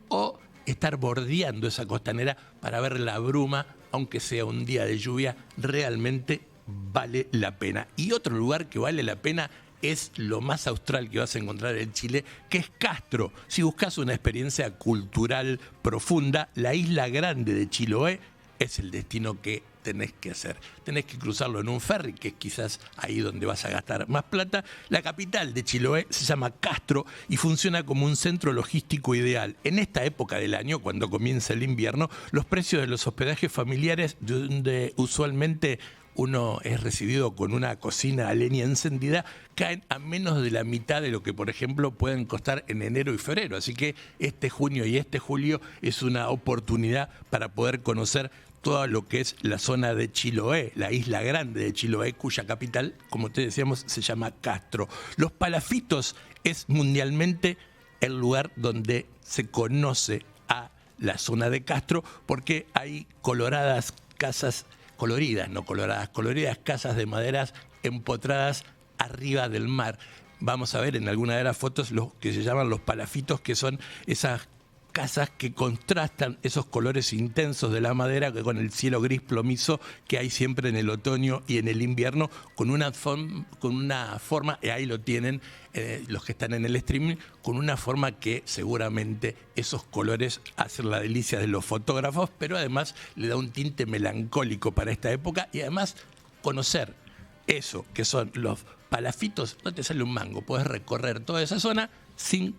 o estar bordeando esa costanera para ver la bruma, aunque sea un día de lluvia, realmente vale la pena. Y otro lugar que vale la pena es lo más austral que vas a encontrar en Chile, que es Castro. Si buscas una experiencia cultural profunda, la isla grande de Chiloé es el destino que tenés que hacer. Tenés que cruzarlo en un ferry, que es quizás ahí donde vas a gastar más plata. La capital de Chiloé se llama Castro y funciona como un centro logístico ideal. En esta época del año, cuando comienza el invierno, los precios de los hospedajes familiares, donde usualmente uno es recibido con una cocina a leña encendida, caen a menos de la mitad de lo que, por ejemplo, pueden costar en enero y febrero. Así que este junio y este julio es una oportunidad para poder conocer todo lo que es la zona de Chiloé, la isla grande de Chiloé, cuya capital, como te decíamos, se llama Castro. Los Palafitos es mundialmente el lugar donde se conoce a la zona de Castro, porque hay coloradas casas, coloridas, no coloradas, coloridas casas de maderas empotradas arriba del mar. Vamos a ver en alguna de las fotos lo que se llaman los palafitos, que son esas casas que contrastan esos colores intensos de la madera con el cielo gris plomizo que hay siempre en el otoño y en el invierno, con una forma, y ahí lo tienen los que están en el streaming, con una forma que seguramente esos colores hacen la delicia de los fotógrafos, pero además le da un tinte melancólico para esta época, y además conocer eso que son los palafitos no te sale un mango, podés recorrer toda esa zona sin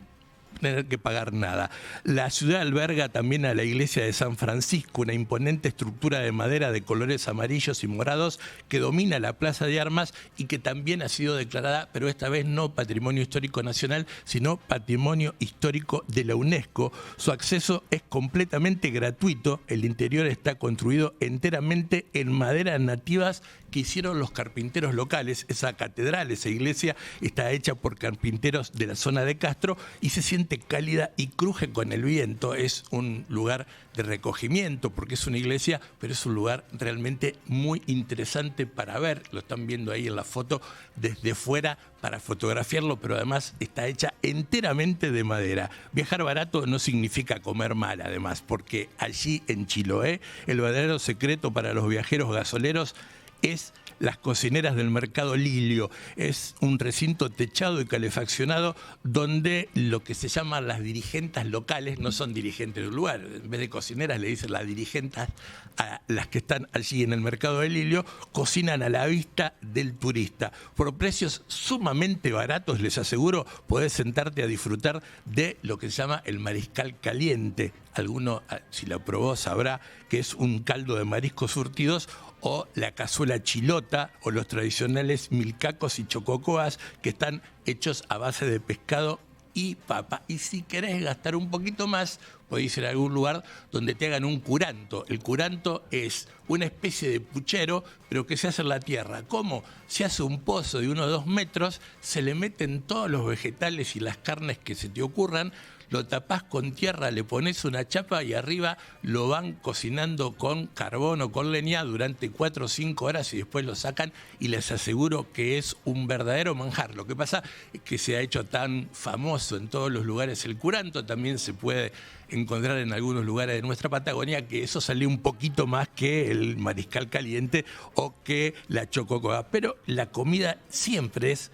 tener que pagar nada. La ciudad alberga también a la iglesia de San Francisco, una imponente estructura de madera de colores amarillos y morados que domina la Plaza de Armas y que también ha sido declarada, pero esta vez no Patrimonio Histórico Nacional, sino Patrimonio Histórico de la UNESCO. Su acceso es completamente gratuito, el interior está construido enteramente en maderas nativas que hicieron los carpinteros locales. Esa catedral, esa iglesia, está hecha por carpinteros de la zona de Castro y se siente cálida y cruje con el viento. Es un lugar de recogimiento porque es una iglesia, pero es un lugar realmente muy interesante para ver. Lo están viendo ahí en la foto desde fuera para fotografiarlo, pero además está hecha enteramente de madera. Viajar barato no significa comer mal, además, porque allí en Chiloé el verdadero secreto para los viajeros gasoleros es las cocineras del Mercado Lilio. Es un recinto techado y calefaccionado donde lo que se llaman las dirigentas locales no son dirigentes del lugar. En vez de cocineras le dicen las dirigentas a las que están allí en el Mercado del Lilio, cocinan a la vista del turista. Por precios sumamente baratos, les aseguro, podés sentarte a disfrutar de lo que se llama el mariscal caliente. Alguno, si lo probó, sabrá que es un caldo de mariscos surtidos, o la cazuela chilota, o los tradicionales milcacos y chococoas, que están hechos a base de pescado y papa. Y si querés gastar un poquito más, podéis ir a algún lugar donde te hagan un curanto. El curanto es una especie de puchero, pero que se hace en la tierra. ¿Cómo? Se hace un pozo de 1 o 2 metros, se le meten todos los vegetales y las carnes que se te ocurran, lo tapás con tierra, le pones una chapa y arriba lo van cocinando con carbón o con leña durante 4 o 5 horas y después lo sacan y les aseguro que es un verdadero manjar. Lo que pasa es que se ha hecho tan famoso en todos los lugares el curanto, también se puede encontrar en algunos lugares de nuestra Patagonia, que eso salió un poquito más que el mariscal caliente o que la chococoa. Pero la comida siempre es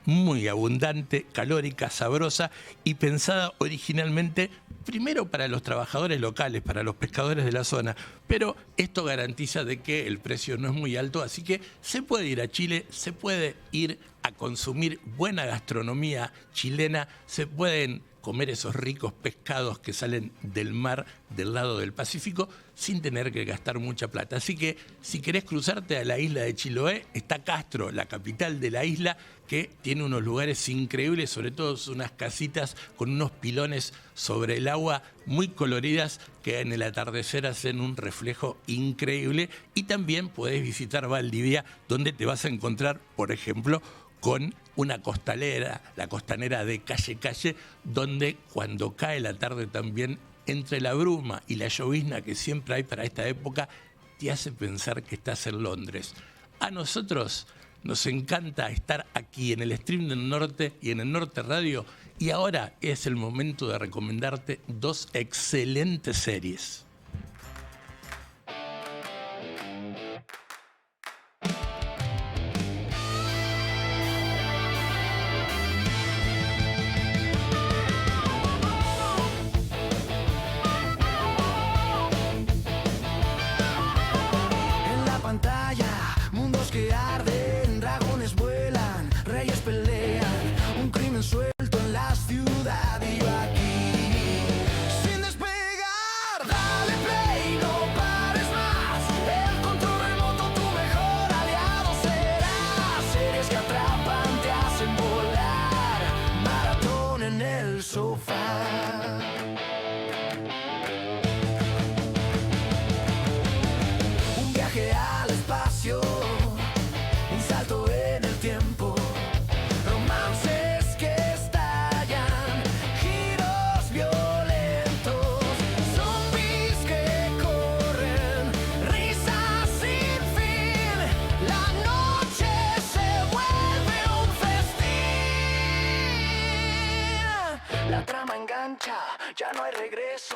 muy abundante, calórica, sabrosa y pensada originalmente primero para los trabajadores locales, para los pescadores de la zona, pero esto garantiza de que el precio no es muy alto, así que se puede ir a Chile, se puede ir a consumir buena gastronomía chilena, se pueden comer esos ricos pescados que salen del mar del lado del Pacífico sin tener que gastar mucha plata. Así que si querés cruzarte a la isla de Chiloé, está Castro, la capital de la isla, que tiene unos lugares increíbles, sobre todo unas casitas con unos pilones sobre el agua muy coloridas que en el atardecer hacen un reflejo increíble. Y también podés visitar Valdivia, donde te vas a encontrar, por ejemplo, con una costalera, la costanera de Calle Calle, donde cuando cae la tarde también, entre la bruma y la llovizna que siempre hay para esta época, te hace pensar que estás en Londres. A nosotros nos encanta estar aquí en el Stream del Norte y en el Norte Radio, y ahora es el momento de recomendarte 2 excelentes series. Ya no hay regreso,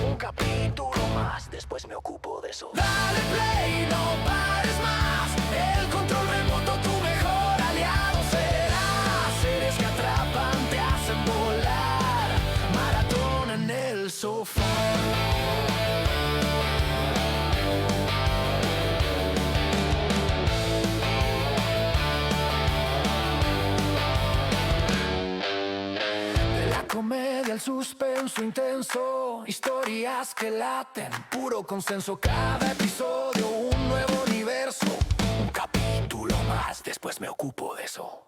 un capítulo más, después me ocupo de eso. Dale play, no pares más, el control remoto tu mejor aliado será. Series que atrapan, te hacen volar, maratón en el sofá. Comedia, el suspenso intenso, historias que laten, puro consenso. Cada episodio un nuevo universo, un capítulo más, después me ocupo de eso.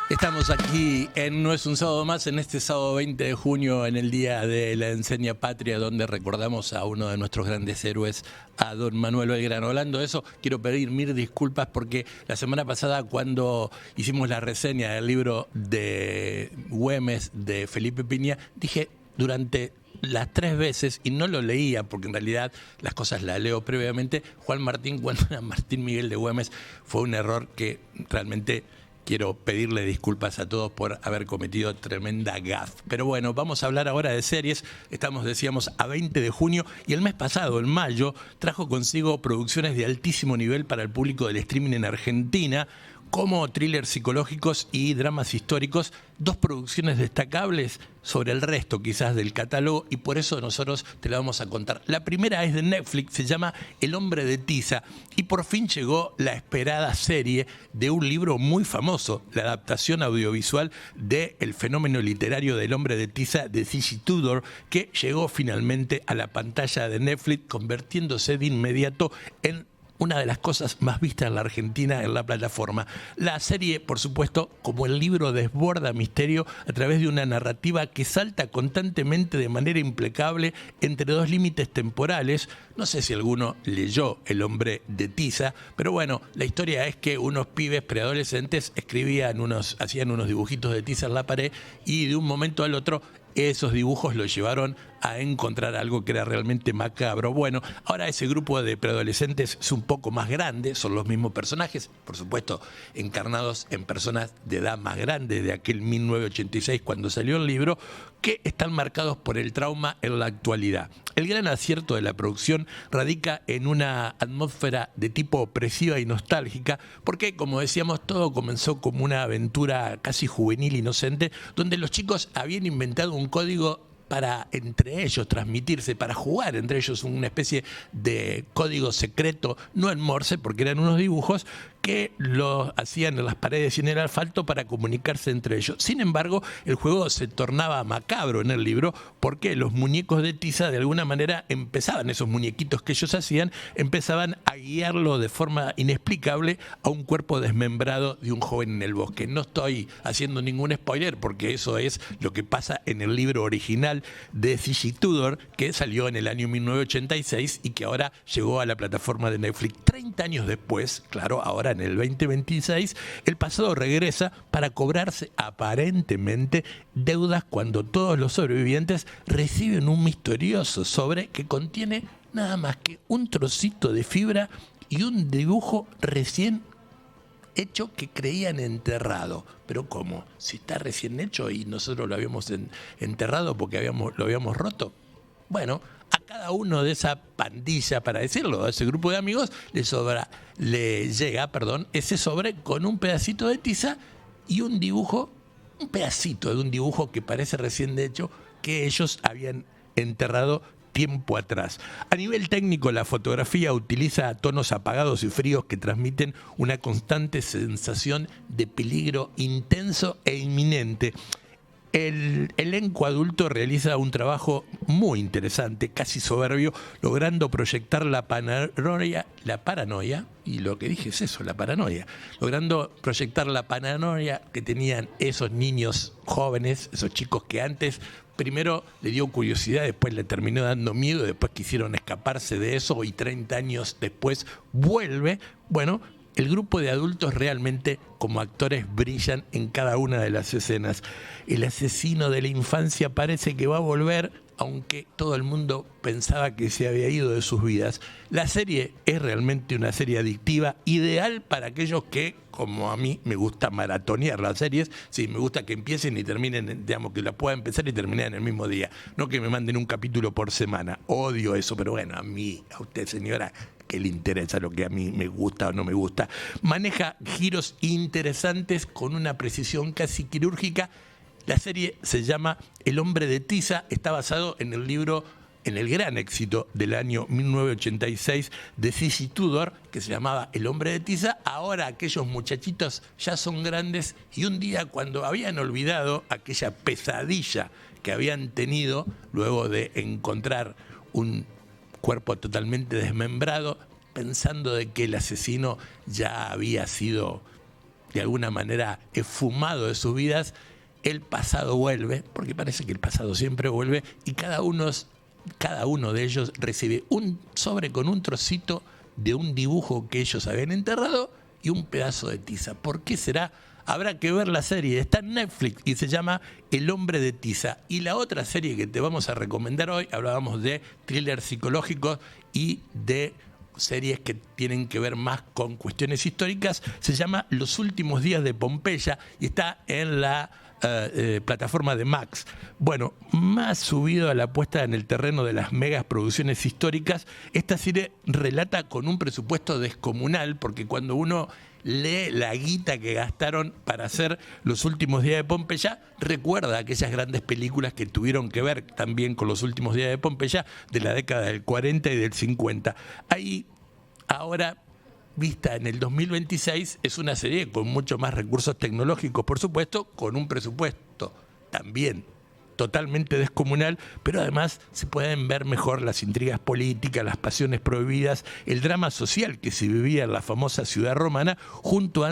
Estamos aquí en No es un sábado más, en este sábado 20 de junio, en el Día de la Enseña Patria, donde recordamos a uno de nuestros grandes héroes, a don Manuel Belgrano. Hablando de eso, quiero pedir 1000 disculpas porque la semana pasada, cuando hicimos la reseña del libro de Güemes de Felipe Piña, dije durante las 3 veces, y no lo leía porque en realidad las cosas las leo previamente, Juan Martín cuando era Martín Miguel de Güemes. Fue un error que realmente quiero pedirle disculpas a todos por haber cometido tremenda gaffe. Pero bueno, vamos a hablar ahora de series. Estamos, decíamos, a 20 de junio y el mes pasado, en mayo, trajo consigo producciones de altísimo nivel para el público del streaming en Argentina, como thrillers psicológicos y dramas históricos, dos producciones destacables sobre el resto quizás del catálogo, y por eso nosotros te la vamos a contar. La primera es de Netflix, se llama El hombre de tiza, y por fin llegó la esperada serie de un libro muy famoso, la adaptación audiovisual del fenómeno literario del hombre de tiza de C.G. Tudor, que llegó finalmente a la pantalla de Netflix, convirtiéndose de inmediato en una de las cosas más vistas en la Argentina en la plataforma. La serie, por supuesto, como el libro, desborda misterio a través de una narrativa que salta constantemente de manera impecable entre dos límites temporales. No sé si alguno leyó El hombre de tiza, pero bueno, la historia es que unos pibes preadolescentes hacían unos dibujitos de tiza en la pared, y de un momento al otro esos dibujos lo llevaron a encontrar algo que era realmente macabro. Bueno, ahora ese grupo de preadolescentes es un poco más grande, son los mismos personajes, por supuesto, encarnados en personas de edad más grande de aquel 1986 cuando salió el libro, que están marcados por el trauma en la actualidad. El gran acierto de la producción radica en una atmósfera de tipo opresiva y nostálgica, porque, como decíamos, todo comenzó como una aventura casi juvenil, inocente, donde los chicos habían inventado un código para entre ellos transmitirse, para jugar entre ellos, una especie de código secreto, no en Morse, porque eran unos dibujos que lo hacían en las paredes y en el asfalto para comunicarse entre ellos. Sin embargo, el juego se tornaba macabro en el libro, porque los muñecos de tiza, de alguna manera, esos muñequitos que ellos hacían, empezaban a guiarlo de forma inexplicable a un cuerpo desmembrado de un joven en el bosque. No estoy haciendo ningún spoiler, porque eso es lo que pasa en el libro original de C.G. Tudor, que salió en el año 1986 y que ahora llegó a la plataforma de Netflix. 30 años después, claro, ahora en el 2026, el pasado regresa para cobrarse aparentemente deudas, cuando todos los sobrevivientes reciben un misterioso sobre que contiene nada más que un trocito de fibra y un dibujo recién hecho que creían enterrado. Pero ¿cómo? Si está recién hecho y nosotros lo habíamos enterrado porque lo habíamos roto. Bueno, a cada uno de esa pandilla, para decirlo, a ese grupo de amigos, le llega ese sobre con un pedacito de tiza y un pedacito de un dibujo que parece recién hecho, que ellos habían enterrado tiempo atrás. A nivel técnico, la fotografía utiliza tonos apagados y fríos que transmiten una constante sensación de peligro intenso e inminente. El elenco adulto realiza un trabajo muy interesante, casi soberbio, logrando proyectar la paranoia, y lo que dije es eso, la paranoia, logrando proyectar la paranoia que tenían esos niños jóvenes, esos chicos que antes primero le dio curiosidad, después le terminó dando miedo, después quisieron escaparse de eso y 30 años después vuelve. Bueno, el grupo de adultos realmente, como actores, brillan en cada una de las escenas. El asesino de la infancia parece que va a volver, aunque todo el mundo pensaba que se había ido de sus vidas. La serie es realmente una serie adictiva, ideal para aquellos que, como a mí, me gusta maratonear las series. Sí, me gusta que empiecen y terminen, que la pueda empezar y terminar en el mismo día. No que me manden un capítulo por semana. Odio eso, pero bueno, a usted, señora, que le interesa lo que a mí me gusta o no me gusta. Maneja giros interesantes con una precisión casi quirúrgica. La serie se llama El hombre de tiza, está basado en el libro, en el gran éxito del año 1986 de C.G. Tudor, que se llamaba El hombre de tiza. Ahora aquellos muchachitos ya son grandes, y un día, cuando habían olvidado aquella pesadilla que habían tenido luego de encontrar un cuerpo totalmente desmembrado, pensando de que el asesino ya había sido de alguna manera esfumado de sus vidas, el pasado vuelve, porque parece que el pasado siempre vuelve, y cada uno de ellos recibe un sobre con un trocito de un dibujo que ellos habían enterrado y un pedazo de tiza. ¿Por qué será? Habrá que ver la serie. Está en Netflix y se llama El hombre de tiza. Y la otra serie que te vamos a recomendar hoy, hablábamos de thrillers psicológicos y de series que tienen que ver más con cuestiones históricas, se llama Los últimos días de Pompeya y está en la plataforma de Max. Bueno, más subido a la apuesta en el terreno de las megas producciones históricas, esta serie relata con un presupuesto descomunal, porque cuando uno lee la guita que gastaron para hacer Los Últimos Días de Pompeya, recuerda aquellas grandes películas que tuvieron que ver también con Los Últimos Días de Pompeya de la década del 40 y del 50. Ahí, ahora, vista en el 2026, es una serie con mucho más recursos tecnológicos, por supuesto, con un presupuesto también totalmente descomunal, pero además se pueden ver mejor las intrigas políticas, las pasiones prohibidas, el drama social que se vivía en la famosa ciudad romana justo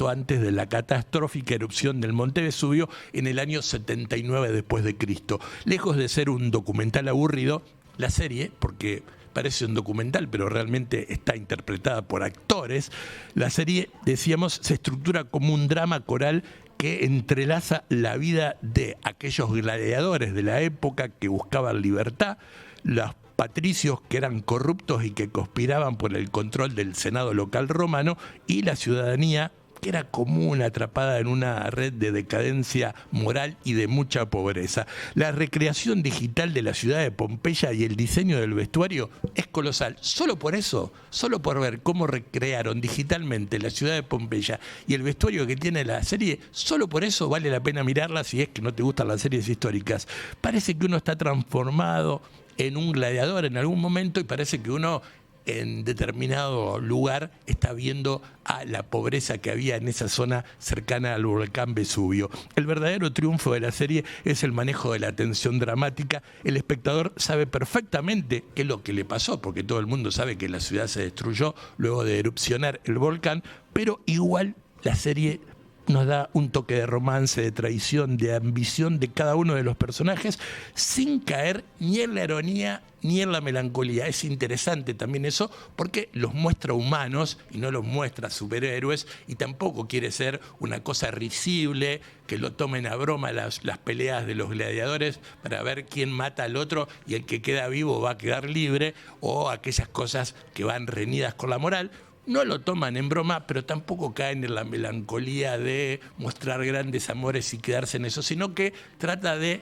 antes de la catastrófica erupción del Monte Vesubio en el año 79 después de Cristo. Lejos de ser un documental aburrido, la serie, porque parece un documental, pero realmente está interpretada por actores, la serie, decíamos, se estructura como un drama coral que entrelaza la vida de aquellos gladiadores de la época que buscaban libertad, los patricios que eran corruptos y que conspiraban por el control del Senado local romano, y la ciudadanía que era común, atrapada en una red de decadencia moral y de mucha pobreza. La recreación digital de la ciudad de Pompeya y el diseño del vestuario es colosal. Solo por eso, solo por ver cómo recrearon digitalmente la ciudad de Pompeya y el vestuario que tiene la serie, solo por eso vale la pena mirarla si es que no te gustan las series históricas. Parece que uno está transformado en un gladiador en algún momento y parece que uno en determinado lugar está viendo a la pobreza que había en esa zona cercana al volcán Vesubio. El verdadero triunfo de la serie es el manejo de la tensión dramática. El espectador sabe perfectamente qué es lo que le pasó, porque todo el mundo sabe que la ciudad se destruyó luego de erupcionar el volcán, pero igual la serie nos da un toque de romance, de traición, de ambición de cada uno de los personajes, sin caer ni en la ironía ni en la melancolía. Es interesante también eso, porque los muestra humanos y no los muestra superhéroes, y tampoco quiere ser una cosa risible, que lo tomen a broma las peleas de los gladiadores para ver quién mata al otro y el que queda vivo va a quedar libre, o aquellas cosas que van reñidas con la moral. No lo toman en broma, pero tampoco caen en la melancolía de mostrar grandes amores y quedarse en eso, sino que trata de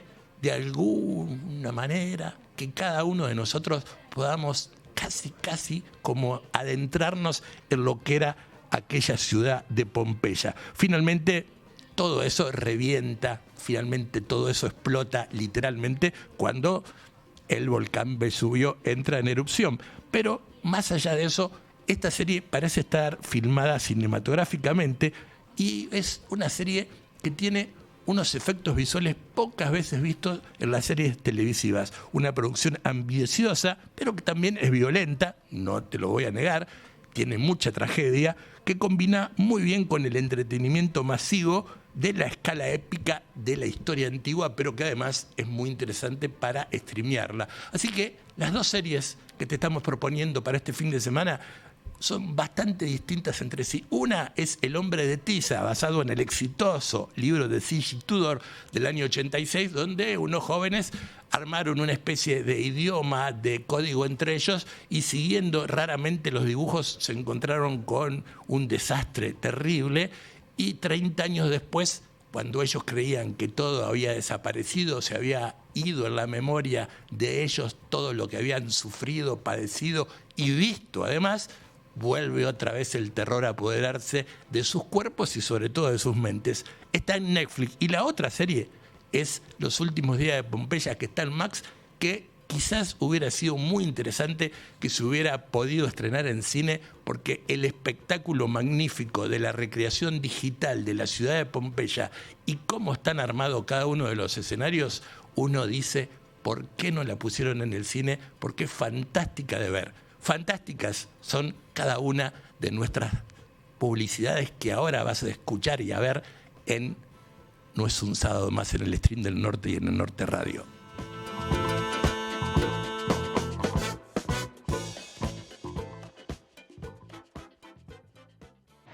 alguna manera, que cada uno de nosotros podamos casi como adentrarnos en lo que era aquella ciudad de Pompeya. Finalmente, todo eso revienta, finalmente todo eso explota literalmente cuando el volcán Vesubio entra en erupción. Pero más allá de eso, esta serie parece estar filmada cinematográficamente y es una serie que tiene unos efectos visuales pocas veces vistos en las series televisivas. Una producción ambiciosa, pero que también es violenta, no te lo voy a negar, tiene mucha tragedia, que combina muy bien con el entretenimiento masivo de la escala épica de la historia antigua, pero que además es muy interesante para streamearla. Así que las dos series que te estamos proponiendo para este fin de semana son bastante distintas entre sí. Una es El hombre de tiza, basado en el exitoso libro de C.G. Tudor del año 86, donde unos jóvenes armaron una especie de idioma, de código entre ellos, y siguiendo raramente los dibujos se encontraron con un desastre terrible, y 30 años después, cuando ellos creían que todo había desaparecido, se había ido en la memoria de ellos todo lo que habían sufrido, padecido y visto además, vuelve otra vez el terror a apoderarse de sus cuerpos y sobre todo de sus mentes. Está en Netflix. Y la otra serie es Los Últimos Días de Pompeya, que está en Max, que quizás hubiera sido muy interesante que se hubiera podido estrenar en cine, porque el espectáculo magnífico de la recreación digital de la ciudad de Pompeya y cómo están armados cada uno de los escenarios, uno dice, ¿por qué no la pusieron en el cine? Porque es fantástica de ver. Fantásticas son cada una de nuestras publicidades que ahora vas a escuchar y a ver en No es un sábado más, en el Stream del Norte y en el Norte Radio.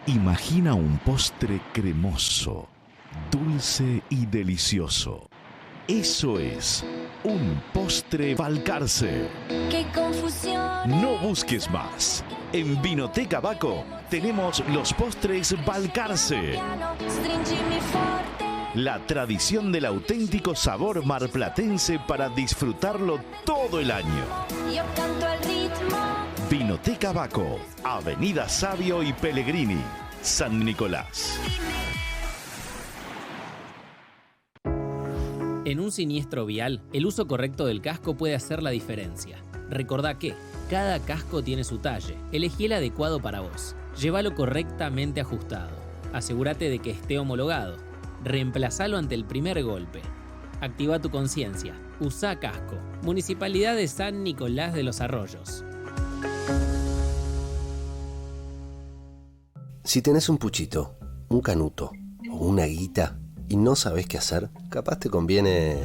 Imagina un postre cremoso, dulce y delicioso. Eso es un postre Balcarce. ¡Qué confusión! No busques más. En Vinoteca Baco tenemos los postres Balcarce. Stringimi forte. La tradición del auténtico sabor marplatense para disfrutarlo todo el año. Yo canto al ritmo. Vinoteca Baco, Avenida Sabio y Pellegrini, San Nicolás. En un siniestro vial, el uso correcto del casco puede hacer la diferencia. Recordá que cada casco tiene su talle. Elegí el adecuado para vos. Llévalo correctamente ajustado. Asegúrate de que esté homologado. Reemplazalo ante el primer golpe. Activa tu conciencia. Usá casco. Municipalidad de San Nicolás de los Arroyos. Si tenés un puchito, un canuto o una guita y no sabés qué hacer, capaz te conviene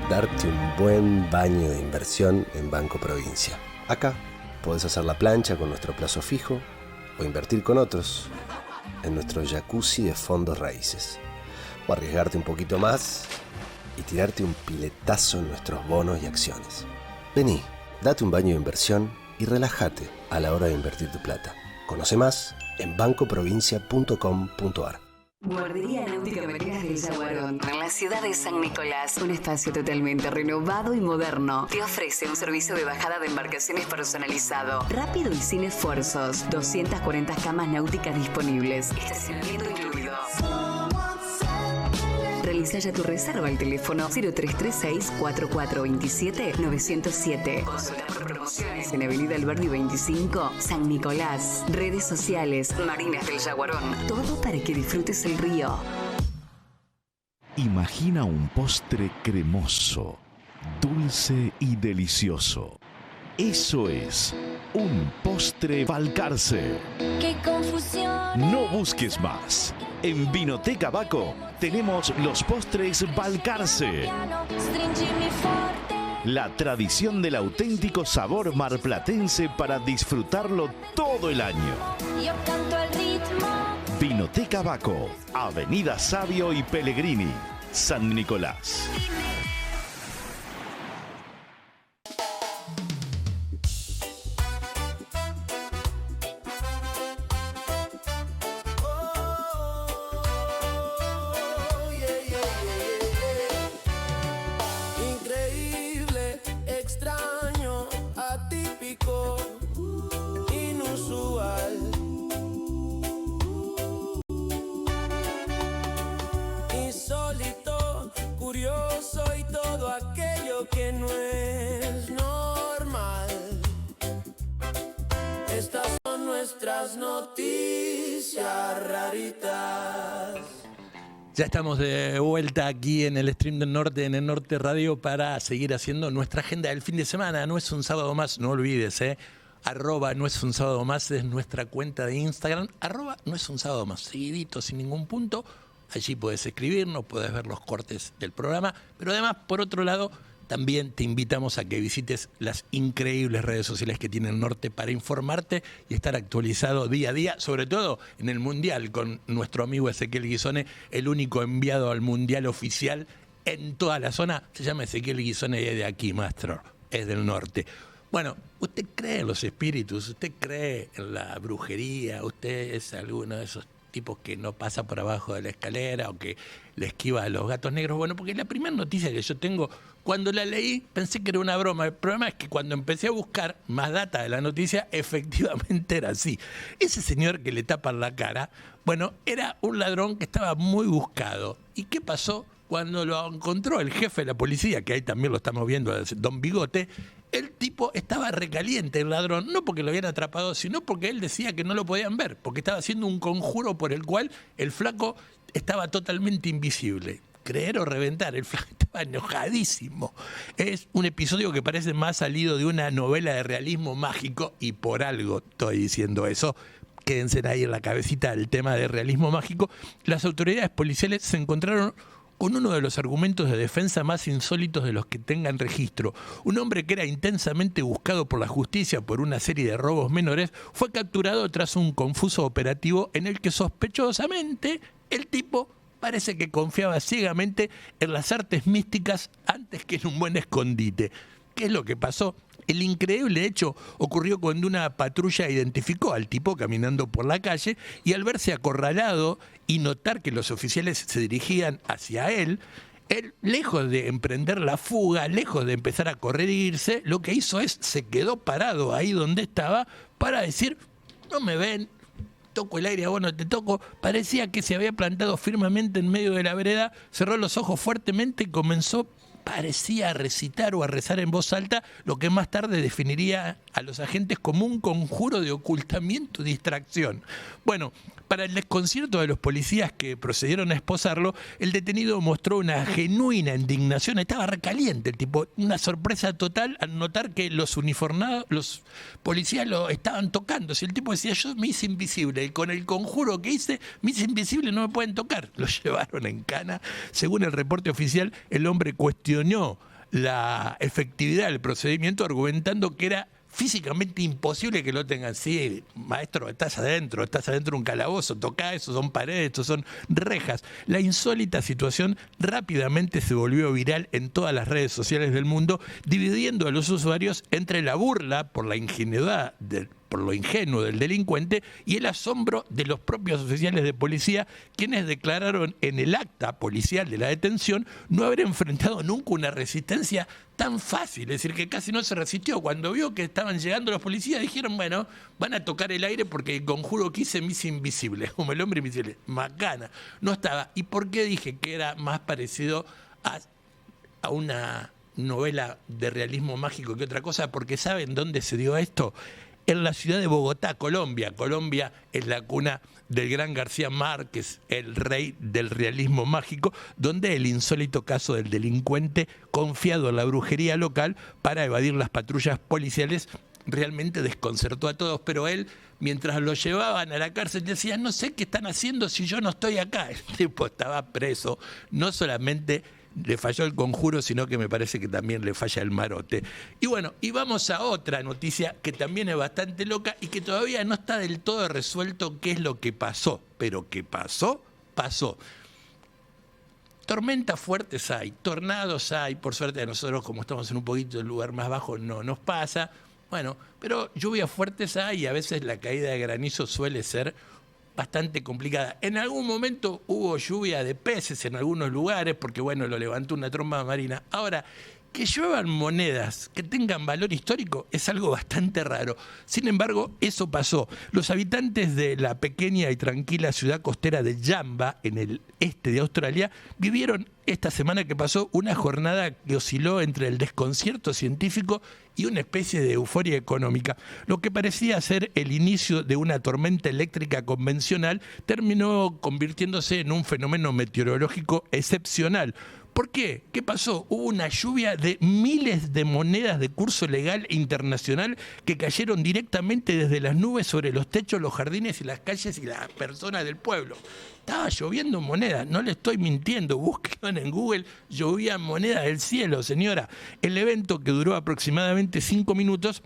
darte un buen baño de inversión en Banco Provincia. Acá podés hacer la plancha con nuestro plazo fijo o invertir con otros en nuestro jacuzzi de fondos raíces. O arriesgarte un poquito más y tirarte un piletazo en nuestros bonos y acciones. Vení, date un baño de inversión y relájate a la hora de invertir tu plata. Conoce más en bancoprovincia.com.ar. Guardería Náutica Marínas del Yaguarón, en la ciudad de San Nicolás. Un espacio totalmente renovado y moderno. Te ofrece un servicio de bajada de embarcaciones personalizado, rápido y sin esfuerzos. 240 camas náuticas disponibles. Estacionamiento incluido. Realiza ya tu reserva al teléfono 0336-4427-907. Consulta por promociones en Avenida Alberdi 25, San Nicolás. Redes sociales, Marinas del Yaguarón. Todo para que disfrutes el río. Imagina un postre cremoso, dulce y delicioso. Eso es un postre Balcarce. ¡Qué confusión! No busques más. En Vinoteca Baco tenemos los postres Balcarce. Stringimi forte. La tradición del auténtico sabor marplatense para disfrutarlo todo el año. Yo canto al ritmo. Vinoteca Baco, Avenida Sabio y Pellegrini, San Nicolás. Increíble, extraño, atípico, inusual. Insólito, curioso y todo aquello que no es normal. Estas son nuestras noticias raritas. Ya estamos de vuelta aquí en el Stream del Norte, en el Norte Radio, para seguir haciendo nuestra agenda del fin de semana. No es un sábado más, no olvides, @ no es un sábado más es nuestra cuenta de Instagram. @ no es un sábado más, seguidito, sin ningún punto. Allí puedes escribirnos, puedes ver los cortes del programa. Pero además, por otro lado, también te invitamos a que visites las increíbles redes sociales que tiene el Norte para informarte y estar actualizado día a día, sobre todo en el Mundial, con nuestro amigo Ezequiel Guisone, el único enviado al Mundial oficial en toda la zona. Se llama Ezequiel Guisone y es de aquí, maestro, es del Norte. Bueno, ¿usted cree en los espíritus? ¿Usted cree en la brujería? ¿Usted es alguno de esos tipos que no pasa por abajo de la escalera o que le esquiva a los gatos negros? Bueno, porque la primera noticia que yo tengo, cuando la leí pensé que era una broma. El problema es que cuando empecé a buscar más data de la noticia, efectivamente era así. Ese señor que le tapan la cara, bueno, era un ladrón que estaba muy buscado. ¿Y qué pasó? Cuando lo encontró el jefe de la policía, que ahí también lo estamos viendo, Don Bigote, el tipo estaba recaliente, el ladrón, no porque lo habían atrapado, sino porque él decía que no lo podían ver, porque estaba haciendo un conjuro por el cual el flaco estaba totalmente invisible. Creer o reventar, el flaco estaba enojadísimo. Es un episodio que parece más salido de una novela de realismo mágico, y por algo estoy diciendo eso. Quédense ahí en la cabecita del tema de realismo mágico. Las autoridades policiales se encontraron con uno de los argumentos de defensa más insólitos de los que tengan registro. Un hombre que era intensamente buscado por la justicia por una serie de robos menores fue capturado tras un confuso operativo en el que sospechosamente el tipo parece que confiaba ciegamente en las artes místicas antes que en un buen escondite. ¿Qué es lo que pasó? El increíble hecho ocurrió cuando una patrulla identificó al tipo caminando por la calle y al verse acorralado y notar que los oficiales se dirigían hacia él, lejos de emprender la fuga, lejos de empezar a correr e irse, lo que hizo es se quedó parado ahí donde estaba para decir, no me ven, toco el aire, a vos no te toco. Parecía que se había plantado firmemente en medio de la vereda, cerró los ojos fuertemente y comenzó, parecía a recitar o a rezar en voz alta lo que más tarde definiría a los agentes como un conjuro de ocultamiento y distracción. Bueno, para el desconcierto de los policías que procedieron a esposarlo, el detenido mostró una genuina indignación, estaba recaliente el tipo, una sorpresa total al notar que los uniformados, los policías lo estaban tocando. Si el tipo decía, yo me hice invisible, y con el conjuro que hice, me hice invisible, no me pueden tocar. Lo llevaron en cana. Según el reporte oficial, el hombre cuestionó la efectividad del procedimiento argumentando que era físicamente imposible que lo tengan. Sí, maestro, estás adentro de un calabozo, tocá, eso son paredes, eso son rejas. La insólita situación rápidamente se volvió viral en todas las redes sociales del mundo, dividiendo a los usuarios entre la burla por la ingenuidad por lo ingenuo del delincuente y el asombro de los propios oficiales de policía, quienes declararon en el acta policial de la detención no haber enfrentado nunca una resistencia tan fácil, es decir, que casi no se resistió. Cuando vio que estaban llegando los policías, dijeron, bueno, van a tocar el aire porque el conjuro que hice me hice invisible, como el hombre invisible. Macana. No estaba. ¿Y por qué dije que era más parecido a una novela de realismo mágico que otra cosa? Porque ¿saben dónde se dio esto? En la ciudad de Bogotá, Colombia. Colombia es la cuna del gran García Márquez, el rey del realismo mágico, donde el insólito caso del delincuente confiado a la brujería local para evadir las patrullas policiales realmente desconcertó a todos, pero él, mientras lo llevaban a la cárcel, decía, no sé qué están haciendo si yo no estoy acá. El tipo estaba preso, no solamente le falló el conjuro, sino que me parece que también le falla el marote. Y bueno, y vamos a otra noticia que también es bastante loca y que todavía no está del todo resuelto qué es lo que pasó. Pero ¿qué pasó? Pasó. Tormentas fuertes hay, tornados hay, por suerte a nosotros, como estamos en un poquito del lugar más bajo, no nos pasa. Bueno, pero lluvias fuertes hay y a veces la caída de granizo suele ser bastante complicada. En algún momento hubo lluvia de peces en algunos lugares, porque bueno, lo levantó una tromba marina. Ahora, que lluevan monedas que tengan valor histórico es algo bastante raro. Sin embargo, eso pasó. Los habitantes de la pequeña y tranquila ciudad costera de Jamba, en el este de Australia, vivieron esta semana que pasó una jornada que osciló entre el desconcierto científico y una especie de euforia económica. Lo que parecía ser el inicio de una tormenta eléctrica convencional terminó convirtiéndose en un fenómeno meteorológico excepcional. ¿Por qué? ¿Qué pasó? Hubo una lluvia de miles de monedas de curso legal internacional que cayeron directamente desde las nubes sobre los techos, los jardines y las calles y las personas del pueblo. Estaba lloviendo monedas, no le estoy mintiendo, busquen en Google, llovían monedas del cielo, señora. El evento, que duró aproximadamente 5 minutos,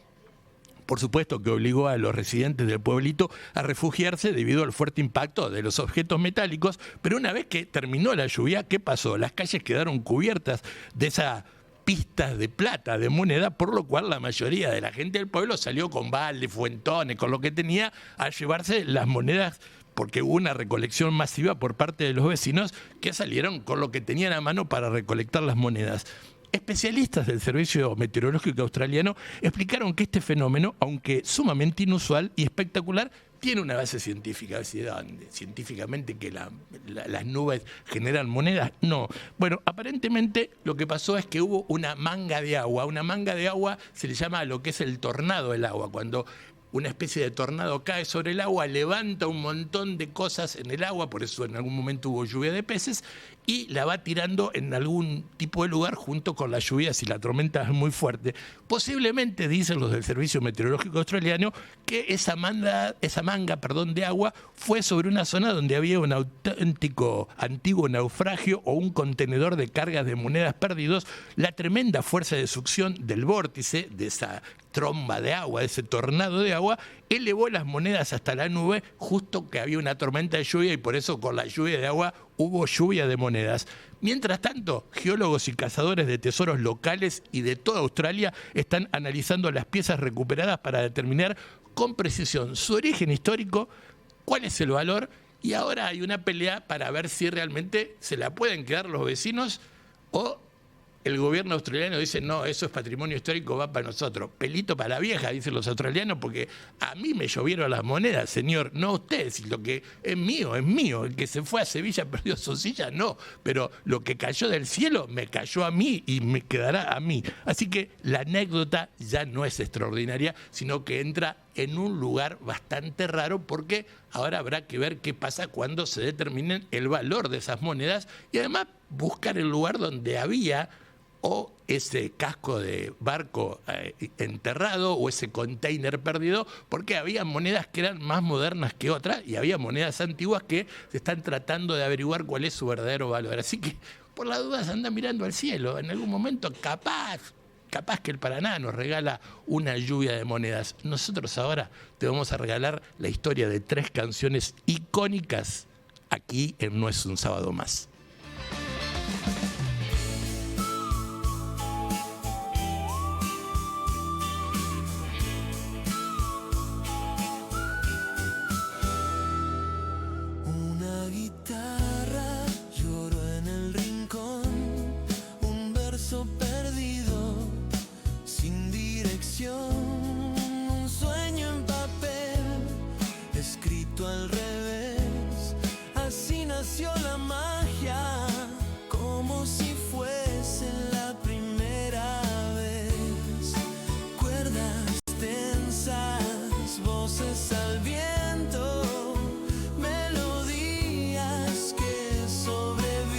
por supuesto que obligó a los residentes del pueblito a refugiarse debido al fuerte impacto de los objetos metálicos, pero una vez que terminó la lluvia, ¿qué pasó? Las calles quedaron cubiertas de esas pistas de plata, de moneda, por lo cual la mayoría de la gente del pueblo salió con baldes, fuentones, con lo que tenía, a llevarse las monedas, porque hubo una recolección masiva por parte de los vecinos que salieron con lo que tenían a mano para recolectar las monedas. Especialistas del Servicio Meteorológico Australiano explicaron que este fenómeno, aunque sumamente inusual y espectacular, tiene una base científica. Científicamente que las nubes generan monedas, no. Bueno, aparentemente lo que pasó es que hubo una manga de agua. Una manga de agua se le llama a lo que es el tornado del agua. Cuando una especie de tornado cae sobre el agua, levanta un montón de cosas en el agua, por eso en algún momento hubo lluvia de peces, y la va tirando en algún tipo de lugar junto con las lluvias y la tormenta es muy fuerte. Posiblemente, dicen los del Servicio Meteorológico Australiano, que esa manga de agua fue sobre una zona donde había un auténtico antiguo naufragio o un contenedor de cargas de monedas perdidos. La tremenda fuerza de succión del vórtice, de esa tromba de agua, de ese tornado de agua, elevó las monedas hasta la nube justo que había una tormenta de lluvia y por eso con la lluvia de agua hubo lluvia de monedas. Mientras tanto, geólogos y cazadores de tesoros locales y de toda Australia están analizando las piezas recuperadas para determinar con precisión su origen histórico, cuál es el valor, y ahora hay una pelea para ver si realmente se la pueden quedar los vecinos o el gobierno australiano dice, no, eso es patrimonio histórico, va para nosotros. Pelito para la vieja, dicen los australianos, porque a mí me llovieron las monedas, señor, no a ustedes. Y lo que es mío, es mío. El que se fue a Sevilla perdió su silla, no. Pero lo que cayó del cielo me cayó a mí y me quedará a mí. Así que la anécdota ya no es extraordinaria, sino que entra en un lugar bastante raro, porque ahora habrá que ver qué pasa cuando se determinen el valor de esas monedas y además buscar el lugar donde había o ese casco de barco enterrado o ese container perdido, porque había monedas que eran más modernas que otras y había monedas antiguas que se están tratando de averiguar cuál es su verdadero valor. Así que, por las dudas, anda mirando al cielo. En algún momento, capaz que el Paraná nos regala una lluvia de monedas. Nosotros ahora te vamos a regalar la historia de 3 canciones icónicas aquí en No es un sábado más. Una guitarra lloró en el rincón, un verso perdido, sin dirección, un sueño en papel, escrito al revés, así nació la magia, como si fuese la primera vez. Cuerdas tensas, voces al viento, melodías que sobreviven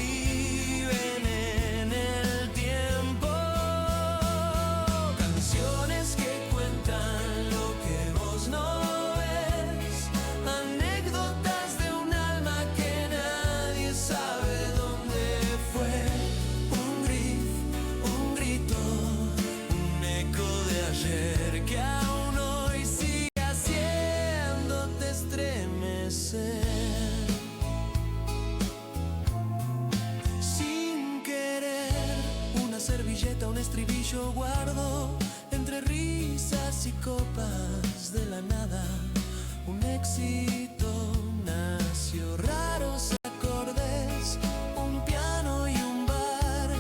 en el tiempo, canciones que cuentan lo que vos no ves, anécdotas de un alma que nadie sabe dónde fue, un grito, un eco de ayer que aún hoy sigue haciéndote estremecer. Sin querer, una servilleta, un estribillo guardo entre risas y copas de la nada. Un éxito nació, raros acordes, un piano y un bar.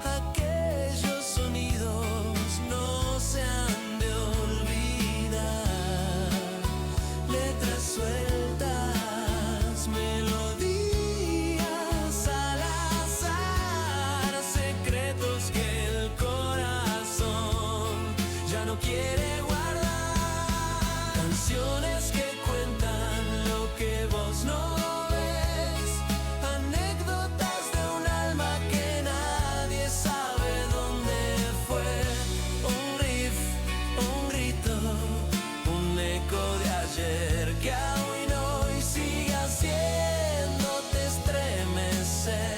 Aquellos sonidos no se han de olvidar. Letras sueltas, melodías al azar, secretos que el corazón ya no quiere guardar, canciones que cuentan lo que vos no ves, anécdotas de un alma que nadie sabe dónde fue, un riff, un grito, un eco de ayer que aún hoy sigue haciéndote estremecer.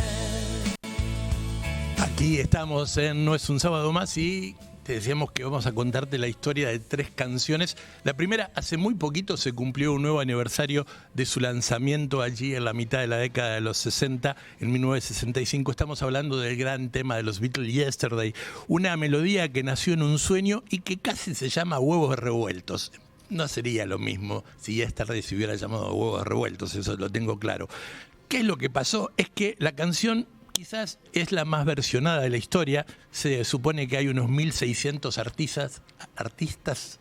Aquí estamos en No es un sábado más y te decíamos que vamos a contarte la historia de 3 canciones. La primera, hace muy poquito se cumplió un nuevo aniversario de su lanzamiento allí en la mitad de la década de los 60, en 1965. Estamos hablando del gran tema de los Beatles, Yesterday, una melodía que nació en un sueño y que casi se llama Huevos Revueltos. No sería lo mismo si Yesterday se hubiera llamado Huevos Revueltos, eso lo tengo claro. ¿Qué es lo que pasó? Es que la canción quizás es la más versionada de la historia. Se supone que hay unos 1.600 artistas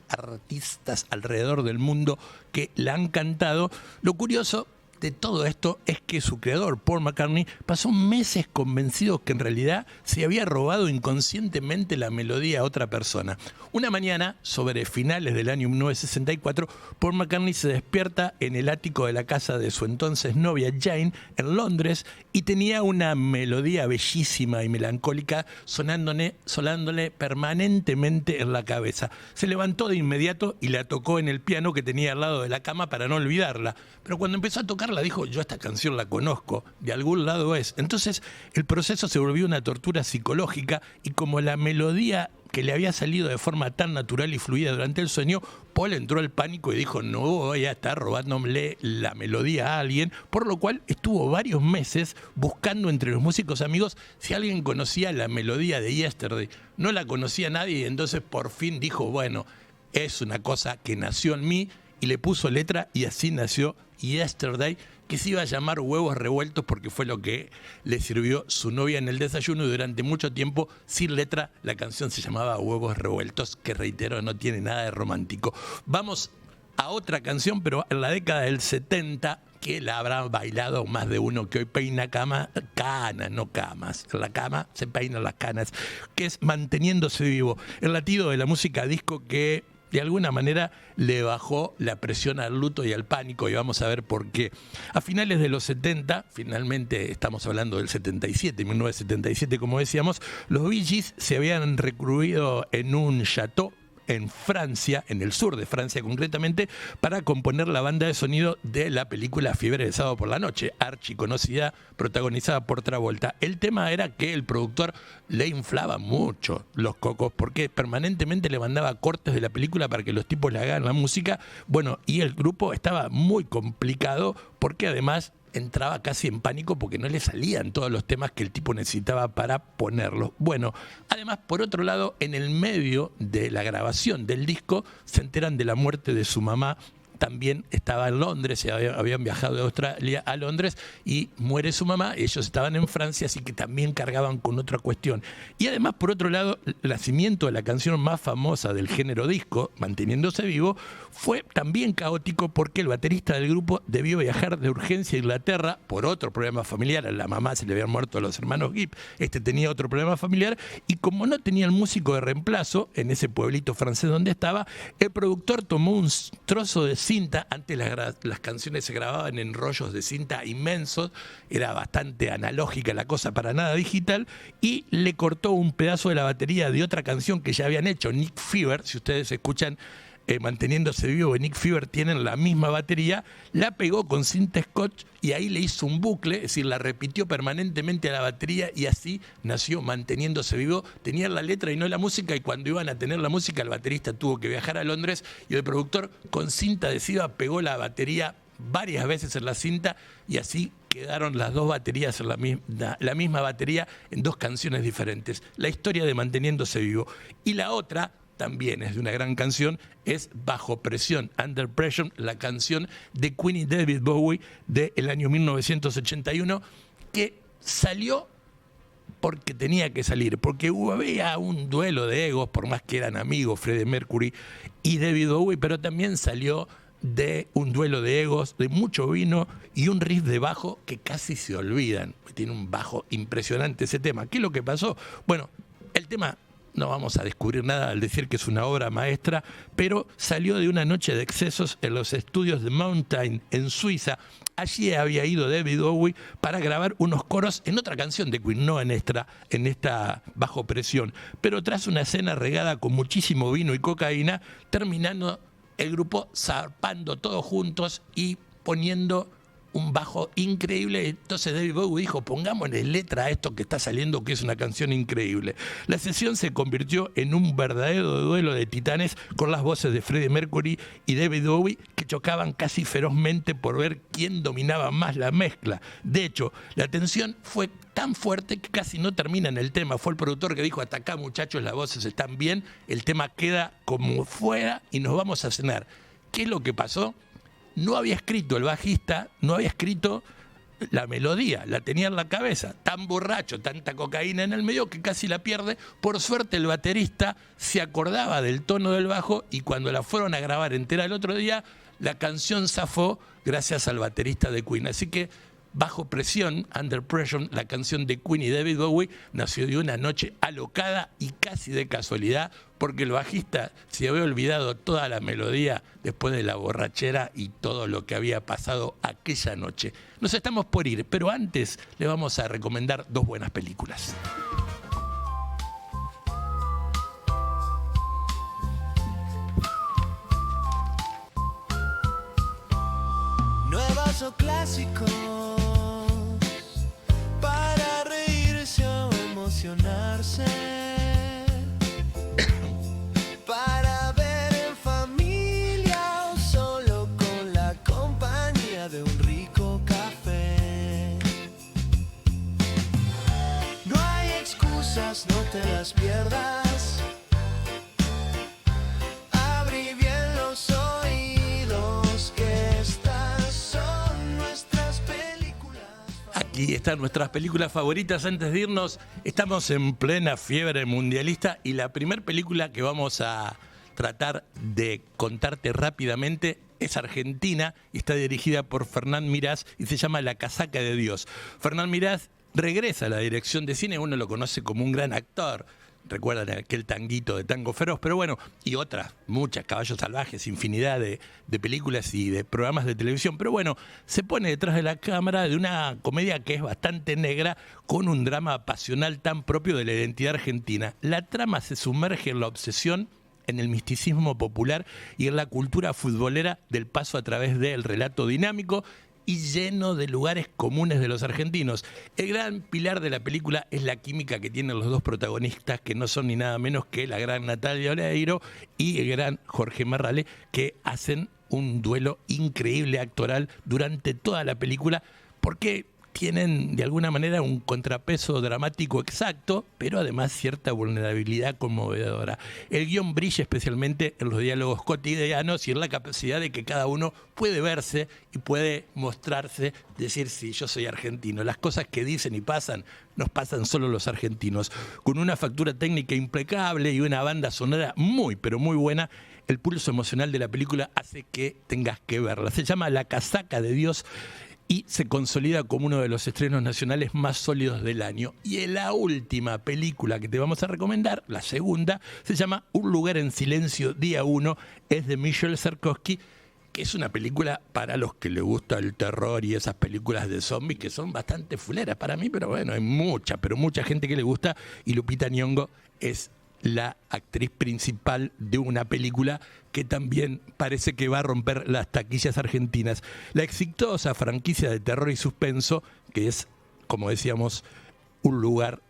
alrededor del mundo que la han cantado. Lo curioso de todo esto es que su creador, Paul McCartney, pasó meses convencido que en realidad se había robado inconscientemente la melodía a otra persona. Una mañana, sobre finales del año 1964, Paul McCartney se despierta en el ático de la casa de su entonces novia Jane en Londres y tenía una melodía bellísima y melancólica sonándole permanentemente en la cabeza. Se levantó de inmediato y la tocó en el piano que tenía al lado de la cama para no olvidarla. Pero cuando empezó a tocarla dijo, yo esta canción la conozco, de algún lado es. Entonces el proceso se volvió una tortura psicológica y como la melodía que le había salido de forma tan natural y fluida durante el sueño, Paul entró al pánico y dijo: no voy a estar robándole la melodía a alguien, por lo cual estuvo varios meses buscando entre los músicos amigos si alguien conocía la melodía de Yesterday. No la conocía nadie y entonces por fin dijo: bueno, es una cosa que nació en mí, y le puso letra y así nació Yesterday, que se iba a llamar Huevos Revueltos porque fue lo que le sirvió su novia en el desayuno, y durante mucho tiempo sin letra la canción se llamaba Huevos Revueltos, que reitero no tiene nada de romántico. Vamos a otra canción, pero en la década del 70, que la habrá bailado más de uno que hoy peina canas, no camas. En la cama se peinan las canas, que es Manteniéndose Vivo, el latido de la música disco que de alguna manera le bajó la presión al luto y al pánico, y vamos a ver por qué. A finales de los 70, finalmente estamos hablando del 77, 1977 como decíamos, los Bee Gees se habían recluido en un chateau en Francia, en el sur de Francia concretamente, para componer la banda de sonido de la película Fiebre de Sábado por la Noche, archiconocida, protagonizada por Travolta. El tema era que el productor le inflaba mucho los cocos porque permanentemente le mandaba cortes de la película para que los tipos le hagan la música. Bueno, y el grupo estaba muy complicado porque además entraba casi en pánico porque no le salían todos los temas que el tipo necesitaba para ponerlos. Bueno, además, por otro lado, en el medio de la grabación del disco, se enteran de la muerte de su mamá. También estaba en Londres, habían viajado de Australia a Londres y muere su mamá. Ellos estaban en Francia, así que también cargaban con otra cuestión. Y además, por otro lado, el nacimiento de la canción más famosa del género disco, Manteniéndose Vivo, fue también caótico porque el baterista del grupo debió viajar de urgencia a Inglaterra por otro problema familiar. A la mamá se le habían muerto los hermanos Gibb, tenía otro problema familiar, y como no tenía el músico de reemplazo en ese pueblito francés donde estaba, el productor tomó un trozo de cinta. Antes las canciones se grababan en rollos de cinta inmensos, era bastante analógica la cosa, para nada digital, y le cortó un pedazo de la batería de otra canción que ya habían hecho, Nick Fever. Si ustedes escuchan Manteniéndose Vivo, Nick Fever tienen la misma batería, la pegó con cinta scotch y ahí le hizo un bucle, es decir, la repitió permanentemente a la batería, y así nació Manteniéndose Vivo. Tenían la letra y no la música, y cuando iban a tener la música el baterista tuvo que viajar a Londres y el productor con cinta adhesiva pegó la batería varias veces en la cinta, y así quedaron las dos baterías en la misma batería en dos canciones diferentes. La historia de Manteniéndose Vivo. Y la otra también es de una gran canción, es Bajo Presión, Under Pressure, la canción de Queen y David Bowie del año 1981, que salió porque tenía que salir, porque había un duelo de egos, por más que eran amigos Freddie Mercury y David Bowie, pero también salió de un duelo de egos, de mucho vino y un riff de bajo que casi se olvidan. Tiene un bajo impresionante ese tema. ¿Qué es lo que pasó? Bueno, el tema, no vamos a descubrir nada al decir que es una obra maestra, pero salió de una noche de excesos en los estudios de Mountain en Suiza. Allí había ido David Bowie para grabar unos coros en otra canción de Queen, no en esta Bajo Presión. Pero tras una escena regada con muchísimo vino y cocaína, terminando el grupo zarpando todos juntos y poniendo un bajo increíble. Entonces David Bowie dijo: pongámosle letra a esto que está saliendo, que es una canción increíble. La sesión se convirtió en un verdadero duelo de titanes, con las voces de Freddie Mercury y David Bowie que chocaban casi ferozmente por ver quién dominaba más la mezcla. De hecho, la tensión fue tan fuerte que casi no termina en el tema. Fue el productor que dijo: hasta acá, muchachos, las voces están bien, el tema queda como fuera y nos vamos a cenar. ¿Qué es lo que pasó? No había escrito el bajista, no había escrito la melodía, la tenía en la cabeza, tan borracho, tanta cocaína en el medio que casi la pierde. Por suerte el baterista se acordaba del tono del bajo, y cuando la fueron a grabar entera el otro día, la canción zafó gracias al baterista de Queen. Así que Bajo Presión, Under Pressure, la canción de Queen y David Bowie, nació de una noche alocada y casi de casualidad, porque el bajista se había olvidado toda la melodía después de la borrachera y todo lo que había pasado aquella noche. Nos estamos por ir, pero antes le vamos a recomendar dos buenas películas. Nuevas o clásicos, para reírse o emocionarse. las pierdas. Abrí bien los oídos, que estas son nuestras películas. Aquí están nuestras películas favoritas. Antes de irnos, estamos en plena fiebre mundialista y la primera película que vamos a tratar de contarte rápidamente es argentina y está dirigida por Fernán Mirás y se llama La casaca de Dios. Fernán Mirás regresa a la dirección de cine, uno lo conoce como un gran actor. Recuerdan aquel tanguito de Tango Feroz, pero bueno, y otras, muchas, Caballos Salvajes, infinidad de películas y de programas de televisión. Pero bueno, se pone detrás de la cámara de una comedia que es bastante negra, con un drama pasional tan propio de la identidad argentina. La trama se sumerge en la obsesión, en el misticismo popular y en la cultura futbolera del paso a través del relato dinámico y lleno de lugares comunes de los argentinos. El gran pilar de la película es la química que tienen los dos protagonistas, que no son ni nada menos que la gran Natalia Oreiro y el gran Jorge Marrale, que hacen un duelo increíble actoral durante toda la película, porque tienen de alguna manera un contrapeso dramático exacto, pero además cierta vulnerabilidad conmovedora. El guión brilla especialmente en los diálogos cotidianos y en la capacidad de que cada uno puede verse y puede mostrarse, decir, sí, yo soy argentino. Las cosas que dicen y pasan, nos pasan solo los argentinos. Con una factura técnica impecable y una banda sonora muy, pero muy buena, el pulso emocional de la película hace que tengas que verla. Se llama La casaca de Dios y se consolida como uno de los estrenos nacionales más sólidos del año. Y en la última película que te vamos a recomendar, la segunda, se llama Un lugar en silencio, día 1, es de Michel Sarkozy, que es una película para los que les gusta el terror y esas películas de zombies que son bastante fuleras para mí, pero bueno, hay mucha gente que le gusta, y Lupita Nyong'o es la actriz principal de una película que también parece que va a romper las taquillas argentinas. La exitosa franquicia de terror y suspenso, que es, como decíamos, Un lugar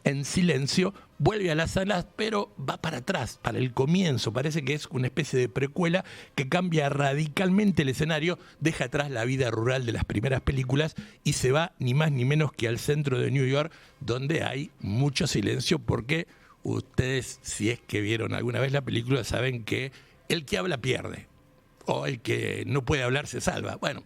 en silencio, vuelve a las salas, pero va para atrás, para el comienzo. Parece que es una especie de precuela que cambia radicalmente el escenario, deja atrás la vida rural de las primeras películas y se va ni más ni menos que al centro de New York, donde hay mucho silencio, porque ustedes, si es que vieron alguna vez la película, saben que el que habla pierde, o el que no puede hablar se salva. Bueno,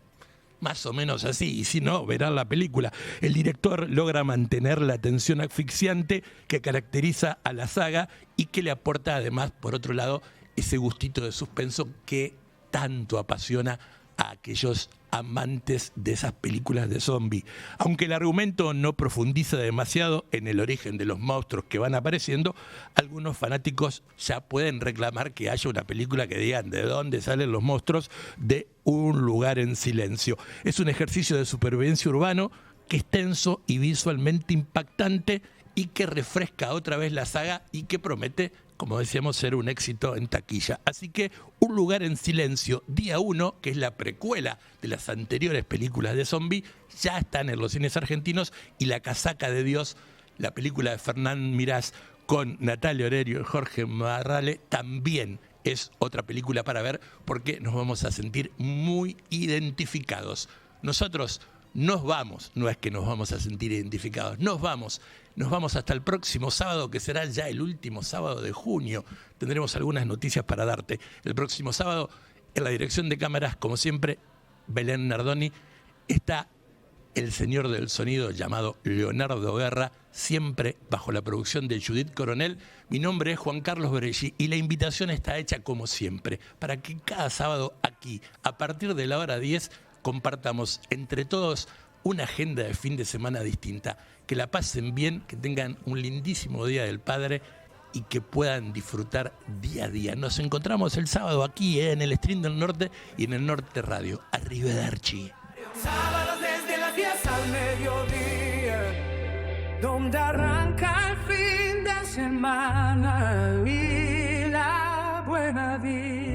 más o menos así, y si no, verán la película. El director logra mantener la tensión asfixiante que caracteriza a la saga y que le aporta además, por otro lado, ese gustito de suspenso que tanto apasiona a aquellos amantes de esas películas de zombie. Aunque el argumento no profundiza demasiado en el origen de los monstruos que van apareciendo, algunos fanáticos ya pueden reclamar que haya una película que digan de dónde salen los monstruos de Un lugar en silencio. Es un ejercicio de supervivencia urbano que es tenso y visualmente impactante y que refresca otra vez la saga y que promete, como decíamos, ser un éxito en taquilla. Así que Un lugar en silencio, día 1, que es la precuela de las anteriores películas de zombie, ya están en los cines argentinos, y La casaca de Dios, la película de Fernán Mirás con Natalia Oreiro y Jorge Marrale, también es otra película para ver, porque nos vamos a sentir muy identificados. Nosotros nos vamos, no es que nos vamos a sentir identificados, nos vamos hasta el próximo sábado, que será ya el último sábado de junio. Tendremos algunas noticias para darte. El próximo sábado, en la dirección de cámaras, como siempre, Belén Nardoni, está el señor del sonido llamado Leonardo Guerra, siempre bajo la producción de Judith Coronel. Mi nombre es Juan Carlos Berelli y la invitación está hecha como siempre, para que cada sábado aquí, a partir de la hora 10, compartamos entre todos una agenda de fin de semana distinta. Que la pasen bien, que tengan un lindísimo Día del Padre y que puedan disfrutar día a día. Nos encontramos el sábado aquí en el Stream del Norte y en el Norte Radio. Arrivederci. Sábados desde las 10 al mediodía, donde arranca el fin de semana y la buena vida.